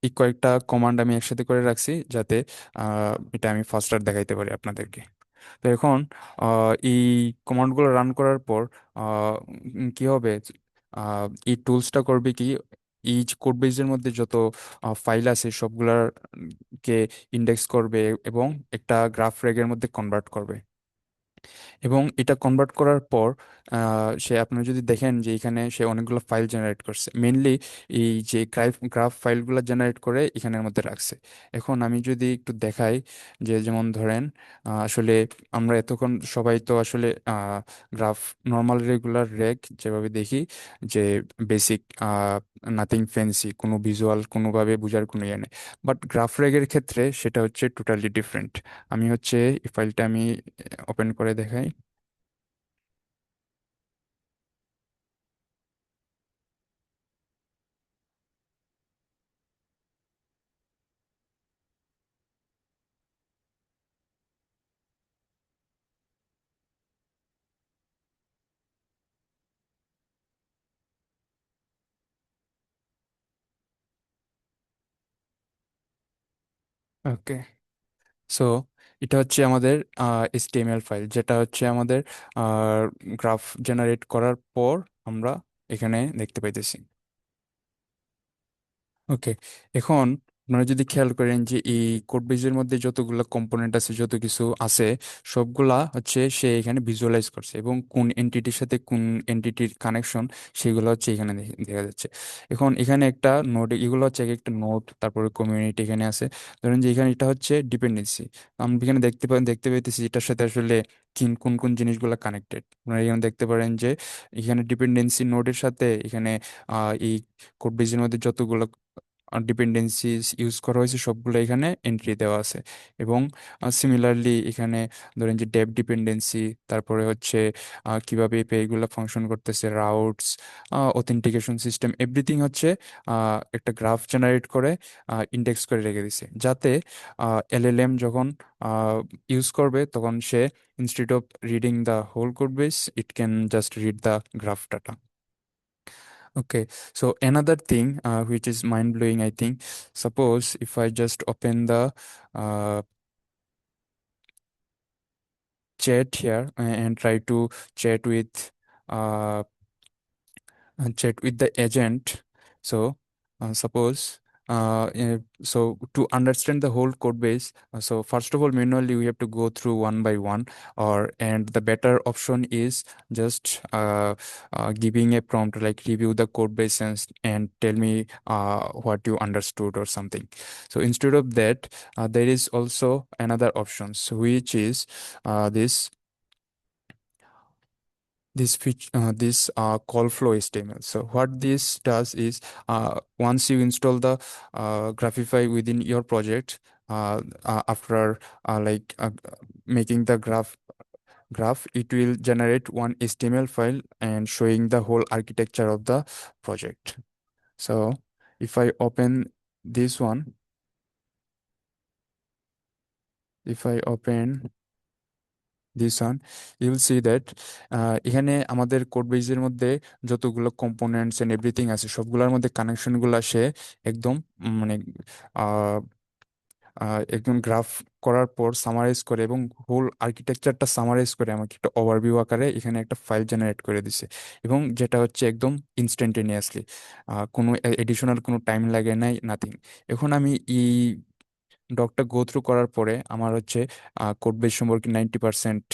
Speaker 5: এই কয়েকটা কমান্ড আমি একসাথে করে রাখছি যাতে এটা আমি ফাস্টার দেখাইতে পারি আপনাদেরকে। তো এখন এই কমান্ডগুলো রান করার পর কি হবে, এই টুলসটা করবে কি, এই কোড বেজের মধ্যে যত ফাইল আছে সবগুলার কে ইন্ডেক্স করবে এবং একটা গ্রাফ রেগের মধ্যে কনভার্ট করবে। এবং এটা কনভার্ট করার পর সে, আপনি যদি দেখেন যে এখানে সে অনেকগুলো ফাইল জেনারেট করছে, মেনলি এই যে গ্রাফ ফাইলগুলো জেনারেট করে এখানের মধ্যে রাখছে। এখন আমি যদি একটু দেখাই যে, যেমন ধরেন আসলে আমরা এতক্ষণ সবাই তো আসলে গ্রাফ নর্মাল রেগুলার রেগ যেভাবে দেখি, যে বেসিক, নাথিং ফ্যান্সি, কোনো ভিজুয়াল কোনোভাবে বোঝার কোনো ইয়ে নেই। বাট গ্রাফ রেগের ক্ষেত্রে সেটা হচ্ছে টোটালি ডিফারেন্ট। আমি হচ্ছে এই ফাইলটা আমি ওপেন করে দেখাই। ওকে, সো এটা হচ্ছে আমাদের HTML ফাইল, যেটা হচ্ছে আমাদের গ্রাফ জেনারেট করার পর আমরা এখানে দেখতে পাইতেছি। ওকে, এখন আপনারা যদি খেয়াল করেন যে এই কোড বেজের মধ্যে যতগুলো কম্পোনেন্ট আছে, যত কিছু আছে, সবগুলা হচ্ছে সে এখানে ভিজুয়ালাইজ করছে, এবং কোন এন্টিটির সাথে কোন এন্টিটির কানেকশন সেগুলো হচ্ছে এখানে দেখা যাচ্ছে। এখন এখানে একটা নোড, এগুলো হচ্ছে এক একটা নোড, তারপরে কমিউনিটি এখানে আছে। ধরেন যে এখানে এটা হচ্ছে ডিপেন্ডেন্সি, আমরা এখানে দেখতে পাইতেছি এটার সাথে আসলে কোন কোন জিনিসগুলো কানেক্টেড। আপনারা এখানে দেখতে পারেন যে এখানে ডিপেন্ডেন্সি নোডের সাথে এখানে এই কোড বেজের মধ্যে যতগুলো ডিপেন্ডেন্সিস ইউজ করা হয়েছে সবগুলো এখানে এন্ট্রি দেওয়া আছে। এবং সিমিলারলি এখানে ধরেন যে ডেপ ডিপেন্ডেন্সি, তারপরে হচ্ছে কিভাবে এপিআই গুলো ফাংশন করতেছে, রাউটস, অথেন্টিকেশন সিস্টেম, এভরিথিং হচ্ছে একটা গ্রাফ জেনারেট করে ইন্ডেক্স করে রেখে দিছে, যাতে এলএলএম যখন ইউজ করবে তখন সে instead of reading the whole code base, it can just read the graph data. Okay, so another thing which is mind blowing, I think, suppose if I just open the uh, chat here and try to chat with uh, the agent. So suppose so to understand the whole code base, so first of all, manually we have to go through one by one, or and the better option is just giving a prompt like review the code base and tell me what you understood or something. So instead of that, there is also another options, which is this call flow HTML. So what this does is, once you install the Graphify within your project, after making the graph, it will generate one HTML file and showing the whole architecture of the project. So if I open this one, if I open this one, you will see that এখানে আমাদের code বেজের মধ্যে যতগুলো components and everything আছে সবগুলোর মধ্যে কানেকশনগুলো আসে একদম মানে আহ, একদম গ্রাফ করার পর সামারাইজ করে এবং হোল আর্কিটেকচারটা সামারাইজ করে আমাকে একটা ওভারভিউ আকারে এখানে একটা ফাইল জেনারেট করে দিছে, এবং যেটা হচ্ছে একদম ইনস্ট্যান্টেনিয়াসলি, কোনো এডিশনাল কোনো টাইম লাগে নাই, নাথিং। এখন আমি এই ডকটা গো থ্রু করার পরে আমার হচ্ছে কোড বেস সম্পর্কে 90%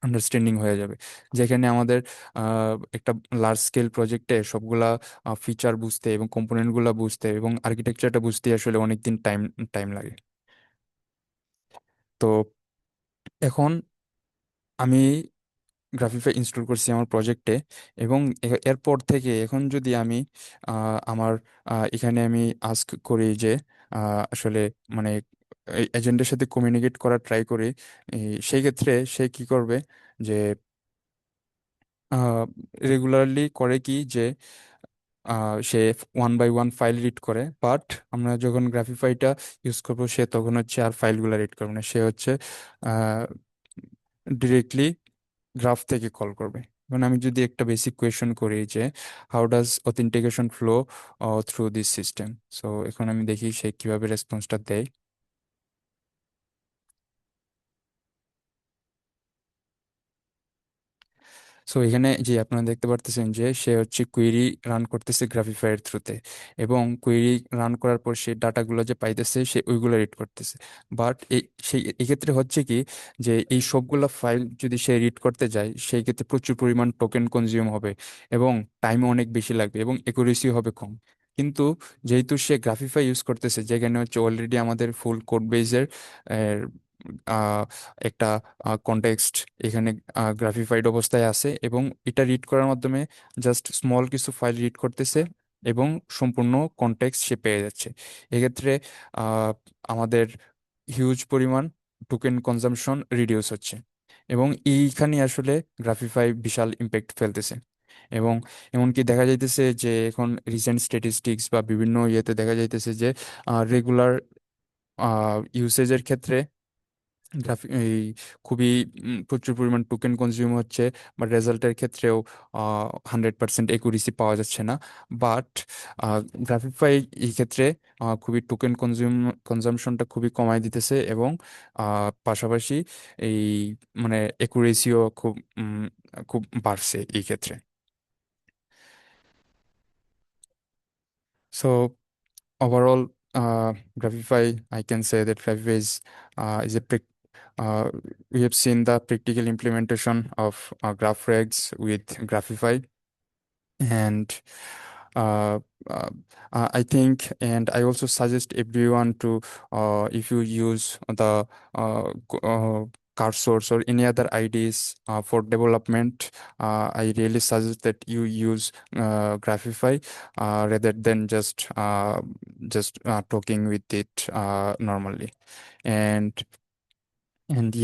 Speaker 5: আন্ডারস্ট্যান্ডিং হয়ে যাবে, যেখানে আমাদের একটা লার্জ স্কেল প্রজেক্টে সবগুলা ফিচার বুঝতে এবং কম্পোনেন্টগুলো বুঝতে এবং আর্কিটেকচারটা বুঝতে আসলে অনেকদিন টাইম টাইম লাগে। তো এখন আমি গ্রাফিফাই ইনস্টল করছি আমার প্রজেক্টে, এবং এরপর থেকে এখন যদি আমি আমার এখানে আমি আস্ক করি যে আসলে মানে এজেন্টের সাথে কমিউনিকেট করার ট্রাই করি, সেই ক্ষেত্রে সে কি করবে যে রেগুলারলি করে কি যে সে one by one file read করে, বাট আমরা যখন গ্রাফিফাইটা ইউজ করবো সে তখন হচ্ছে আর ফাইলগুলো রিড করবে না, সে হচ্ছে ডিরেক্টলি গ্রাফ থেকে কল করবে। এখন আমি যদি একটা বেসিক কোয়েশন করি যে how does authentication flow through this system, so এখন আমি দেখি সে কিভাবে রেসপন্সটা দেয়। সো এখানে যে আপনারা দেখতে পারতেছেন যে সে হচ্ছে কুয়েরি রান করতেছে গ্রাফিফাইয়ের থ্রুতে, এবং কুয়েরি রান করার পর সে ডাটাগুলো যে পাইতেছে সে ওইগুলো রিড করতেছে। বাট সেই এক্ষেত্রে হচ্ছে কি যে এই সবগুলা ফাইল যদি সে রিড করতে যায় সেই ক্ষেত্রে প্রচুর পরিমাণ টোকেন কনজিউম হবে, এবং টাইমও অনেক বেশি লাগবে, এবং একুরেসি হবে কম। কিন্তু যেহেতু সে গ্রাফিফাই ইউজ করতেছে, যেখানে হচ্ছে অলরেডি আমাদের ফুল কোড বেজের একটা কনটেক্সট এখানে গ্রাফিফাইড অবস্থায় আছে, এবং এটা রিড করার মাধ্যমে জাস্ট স্মল কিছু ফাইল রিড করতেছে এবং সম্পূর্ণ কনটেক্সট সে পেয়ে যাচ্ছে। এক্ষেত্রে আহ, আমাদের হিউজ পরিমাণ টোকেন কনজাম্পশন রিডিউস হচ্ছে, এবং এইখানে আসলে গ্রাফিফাই বিশাল ইম্প্যাক্ট ফেলতেছে। এবং এমনকি দেখা যাইতেছে যে এখন রিসেন্ট স্ট্যাটিস্টিক্স বা বিভিন্ন ইয়েতে দেখা যাইতেছে যে রেগুলার ইউসেজের ক্ষেত্রে এই খুবই প্রচুর পরিমাণ টোকেন কনজিউম হচ্ছে, বাট রেজাল্টের ক্ষেত্রেও 100% একুরেসি পাওয়া যাচ্ছে না। বাট গ্রাফিফাই এই ক্ষেত্রে খুবই টোকেন কনজামশনটা খুবই কমায় দিতেছে, এবং পাশাপাশি এই মানে একুরেসিও খুব বাড়ছে এই ক্ষেত্রে। So overall Grafify, I can say that Grafify is a uh, we have seen the practical implementation of GraphRegs with Grafify, and uh, uh, I think, and I also suggest everyone to, if you use the CardSource or any other IDs for development, I really suggest that you use Grafify rather than just talking with it normally. And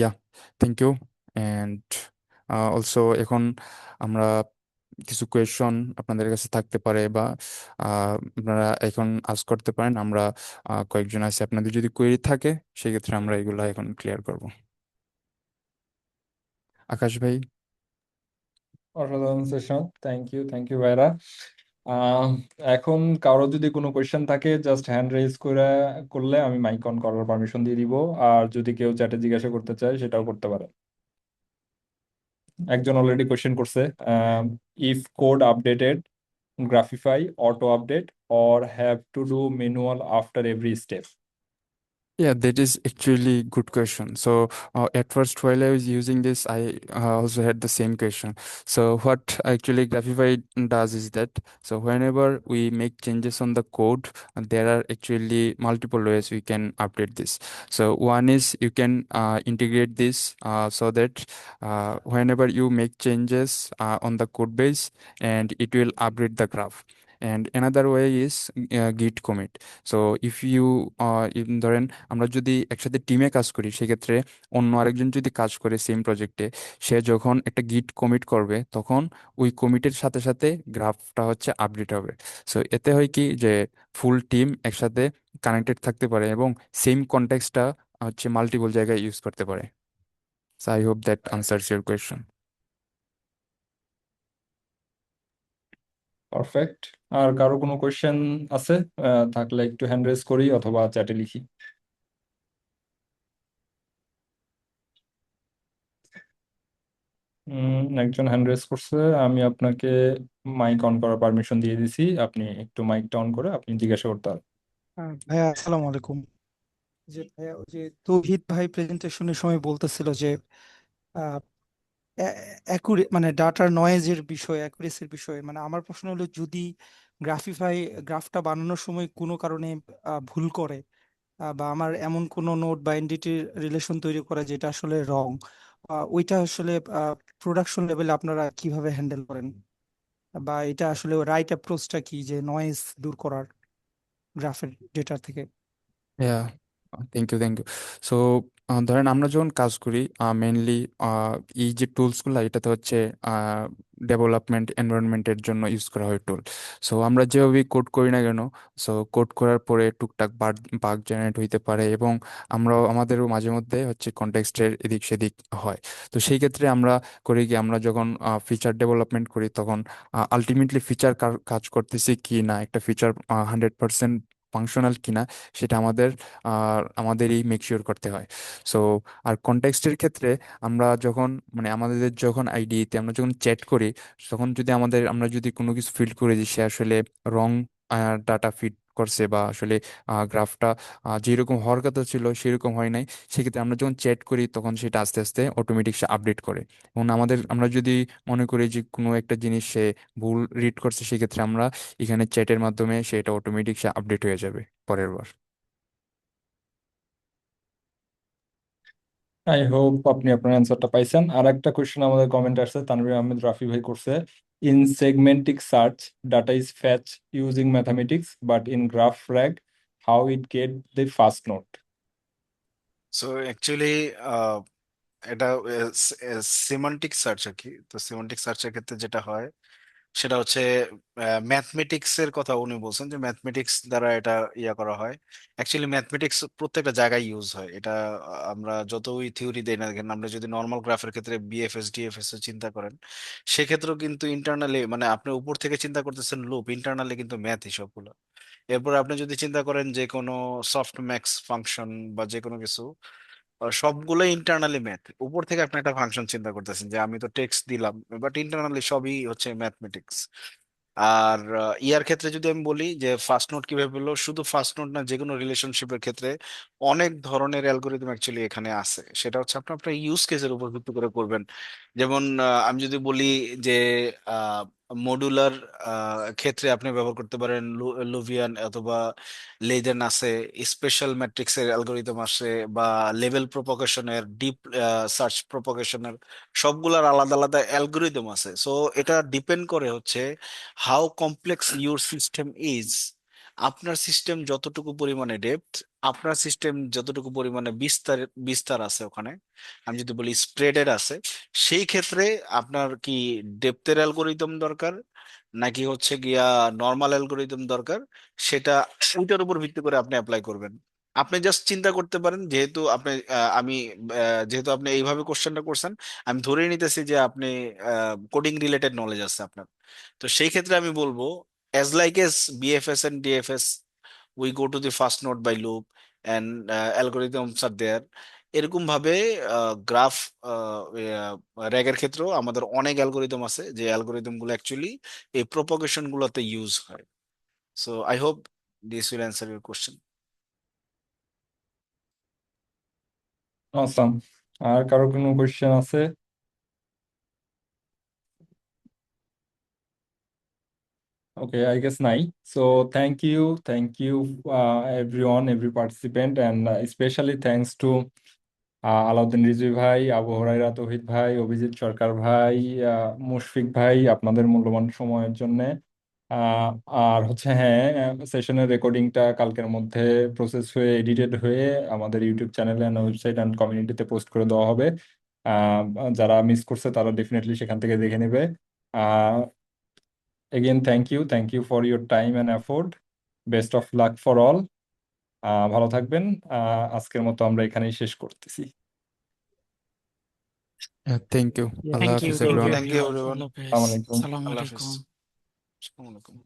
Speaker 5: yeah, thank you. And also এখন আমরা কিছু question আপনাদের কাছে থাকতে পারে, বা আপনারা এখন আস্ক করতে পারেন। আমরা কয়েকজন আছি, আপনাদের যদি কোয়েরি থাকে সেক্ষেত্রে আমরা এগুলো এখন ক্লিয়ার করব। আকাশ ভাই।
Speaker 1: অসাধারণ সেশন, থ্যাংক ইউ ভাইরা। আহ, এখন কারো যদি কোনো কোয়েশ্চেন থাকে জাস্ট হ্যান্ড রেজ করলে আমি মাইক অন করার পারমিশন দিয়ে দিব, আর যদি কেউ চ্যাটে জিজ্ঞাসা করতে চায় সেটাও করতে পারে। একজন অলরেডি কোয়েশ্চেন করছে, if code updated Graphify auto update or have to do manual after every step?
Speaker 5: Yeah, that is actually good question. So at first, while I was using this, I also had the same question. So what actually Grafify does is that, so whenever we make changes on the code, there are actually multiple ways we can update this. So one is you can integrate this so that whenever you make changes on the code base, and it will upgrade the graph. And another way is git commit. So if you ধরেন আমরা যদি একসাথে টিমে কাজ করি, সেক্ষেত্রে অন্য আরেকজন যদি কাজ করে সেম প্রজেক্টে, সে যখন একটা গিট কমিট করবে তখন ওই কমিটের সাথে সাথে গ্রাফটা হচ্ছে আপডেট হবে। সো এতে হয় কি যে ফুল টিম একসাথে কানেক্টেড থাকতে পারে এবং সেম কনটেক্সটটা হচ্ছে মাল্টিপল জায়গায় ইউজ করতে পারে। So I hope that answers your question.
Speaker 1: Perfect. আর কারো কোনো কোয়েশ্চেন আছে? থাকলে একটু হ্যান্ড রেজ করি অথবা চ্যাটে লিখি। একজন হ্যান্ড রেজ করছে, আমি আপনাকে মাইক অন করার পারমিশন দিয়ে দিছি, আপনি একটু মাইকটা অন করে আপনি জিজ্ঞাসা করতে পারেন।
Speaker 6: ভাইয়া আসসালামু আলাইকুম। যে ভাইয়া ওই যে তৌহিদ ভাই প্রেজেন্টেশনের সময় বলতেছিল যে মানে ডাটার নয়েজের বিষয়, অ্যাকুরেসির বিষয়ে, মানে আমার প্রশ্ন হলো যদি গ্রাফিফাই গ্রাফটা বানানোর সময় কোনো কারণে ভুল করে, বা আমার এমন কোনো নোড বা এন্টিটির রিলেশন তৈরি করে যেটা আসলে রং, ওইটা আসলে প্রোডাকশন লেভেলে আপনারা কিভাবে হ্যান্ডেল করেন, বা এটা আসলে রাইট অ্যাপ্রোচটা কি যে নয়েজ দূর করার গ্রাফের ডেটা থেকে?
Speaker 5: হ্যাঁ, থ্যাংক ইউ। সো ধরেন আমরা যখন কাজ করি মেনলি এই যে টুলসগুলো, এটাতে হচ্ছে ডেভেলপমেন্ট এনভায়রনমেন্টের জন্য ইউজ করা হয় টুল। সো আমরা যেভাবে কোড করি না কেন, সো কোড করার পরে টুকটাক বাগ জেনারেট হইতে পারে, এবং আমরাও আমাদেরও মাঝে মধ্যে হচ্ছে কনটেক্সটের এদিক সেদিক হয়। তো সেই ক্ষেত্রে আমরা করি কি, আমরা যখন ফিচার ডেভেলপমেন্ট করি তখন আলটিমেটলি ফিচার কাজ করতেছি কি না, একটা ফিচার 100% ফাংশনাল কিনা, সেটা আমাদেরই মেক শিওর করতে হয়। সো আর কনটেক্সটের ক্ষেত্রে আমরা যখন, মানে আমাদের যখন আইডিতে আমরা যখন চ্যাট করি, তখন যদি আমরা যদি কোনো কিছু ফিল করি যে সে আসলে রং ডাটা ফিড করছে, বা আসলে গ্রাফটা যেরকম হওয়ার কথা ছিল সেরকম হয় নাই, সেক্ষেত্রে আমরা যখন চ্যাট করি তখন সেটা আস্তে আস্তে অটোমেটিক সে আপডেট করে। এবং আমরা যদি মনে করি যে কোনো একটা জিনিস সে ভুল রিড করছে, সেক্ষেত্রে আমরা এখানে চ্যাটের মাধ্যমে সেটা অটোমেটিক সে আপডেট হয়ে যাবে পরের বার।
Speaker 1: আই হোপ আপনি আপনার অ্যান্সারটা পাইছেন। আর একটা কোয়েশ্চেন আমাদের কমেন্ট আসছে, তানভীর আহমেদ রাফি ভাই করছে, in semantic search data is fetch using mathematics but in graph RAG how it get the first node?
Speaker 3: So actually এটা সিমান্টিক সার্চ আর কি। তো সিমান্টিক সার্চের ক্ষেত্রে যেটা হয় সেটা হচ্ছে ম্যাথমেটিক্স এর কথা উনি বলছেন, যে ম্যাথমেটিক্স দ্বারা এটা ইয়া করা হয়। অ্যাকচুয়ালি ম্যাথমেটিক্স প্রত্যেকটা জায়গায় ইউজ হয় এটা। আমরা যতই থিওরি দেই না কেন, আমরা যদি নর্মাল গ্রাফের ক্ষেত্রে বিএফএস ডিএফএস এর চিন্তা করেন, সেক্ষেত্রেও কিন্তু ইন্টারনালি, মানে আপনি উপর থেকে চিন্তা করতেছেন লুপ, ইন্টারনালি কিন্তু ম্যাথ সবগুলো। এরপর আপনি যদি চিন্তা করেন যে কোনো সফট ম্যাক্স ফাংশন বা যে কোনো কিছু, সবগুলো ইন্টারনালি ম্যাথ। উপর থেকে আপনি একটা ফাংশন চিন্তা করতেছেন যে আমি তো টেক্সট দিলাম, বাট ইন্টারনালি সবই হচ্ছে ম্যাথমেটিক্স। আর ইয়ার ক্ষেত্রে যদি আমি বলি যে ফার্স্ট নোট কিভাবে পেলো, শুধু ফার্স্ট নোট না, যে কোনো রিলেশনশিপের ক্ষেত্রে অনেক ধরনের অ্যালগোরিদম অ্যাকচুয়ালি এখানে আছে। সেটা হচ্ছে আপনি আপনার ইউজ কেসের উপর ভিত্তি করে করবেন। যেমন আমি যদি বলি যে মডুলার ক্ষেত্রে আপনি ব্যবহার করতে পারেন লুভিয়ান অথবা লেজেন আছে, স্পেশাল ম্যাট্রিক্সের অ্যালগোরিদম আছে, বা লেভেল প্রোপাগেশনের, ডিপ সার্চ প্রোপাগেশনের, সবগুলার আলাদা আলাদা অ্যালগোরিদম আছে। সো এটা ডিপেন্ড করে হচ্ছে how complex your system is. আপনার সিস্টেম যতটুকু পরিমাণে ডেপথ, আপনার সিস্টেম যতটুকু পরিমাণে বিস্তার বিস্তার আছে ওখানে, আমি যদি বলি স্প্রেডের আছে, সেই ক্ষেত্রে আপনার কি ডেপথের অ্যালগোরিদম দরকার নাকি হচ্ছে গিয়া নর্মাল অ্যালগোরিদম দরকার, সেটা ওইটার উপর ভিত্তি করে আপনি অ্যাপ্লাই করবেন। আপনি জাস্ট চিন্তা করতে পারেন, যেহেতু আপনি যেহেতু আপনি এইভাবে কোশ্চেনটা করছেন, আমি ধরেই নিতেছি যে আপনি কোডিং রিলেটেড নলেজ আছে আপনার। তো সেই ক্ষেত্রে আমি বলবো, as like as BFS and DFS, we go to the first node by loop and algorithms are there। এরকম ভাবে গ্রাফ র্যাগের ক্ষেত্রেও আমাদের অনেক অ্যালগোরিদম আছে, যে অ্যালগোরিদম গুলো অ্যাকচুয়ালি এই প্রোপাগেশন গুলোতে ইউজ হয়। So I hope this will answer your question.
Speaker 1: Awesome. আর কারো কোনো কোয়েশ্চেন আছে? Okay, I guess নাই. So thank you, everyone, every participant, and especially thanks to Alauddin Rizvi ভাই, আবু হরাইরা তৌহিদ ভাই, অভিজিৎ সরকার ভাই, মুশফিক ভাই, আপনাদের মূল্যবান সময়ের জন্য। আর হচ্ছে হ্যাঁ, সেশনের রেকর্ডিংটা কালকের মধ্যে প্রসেস হয়ে এডিটেড হয়ে আমাদের ইউটিউব চ্যানেলে, ওয়েবসাইট অ্যান্ড কমিউনিটিতে পোস্ট করে দেওয়া হবে। আহ, যারা মিস করছে তারা ডেফিনেটলি সেখান থেকে দেখে নেবে। Again thank you for your time and effort. Best of luck for all. ভালো থাকবেন। আজকের মতো আমরা এখানেই শেষ করতেছি।
Speaker 5: Thank you.
Speaker 6: Yeah,
Speaker 5: আল্লাহ
Speaker 2: থ্যাংক ইউ
Speaker 5: হাফিজ
Speaker 2: thank you
Speaker 5: everyone.
Speaker 3: Thank you
Speaker 2: everyone,
Speaker 3: everyone.
Speaker 2: আল্লাহ হাফেজ,
Speaker 1: আসসালামু আলাইকুম।
Speaker 2: আসসালামু
Speaker 3: আল্লাহ হাফিজ।
Speaker 2: আলাইকুম।
Speaker 3: আসসালামু আলাইকুম।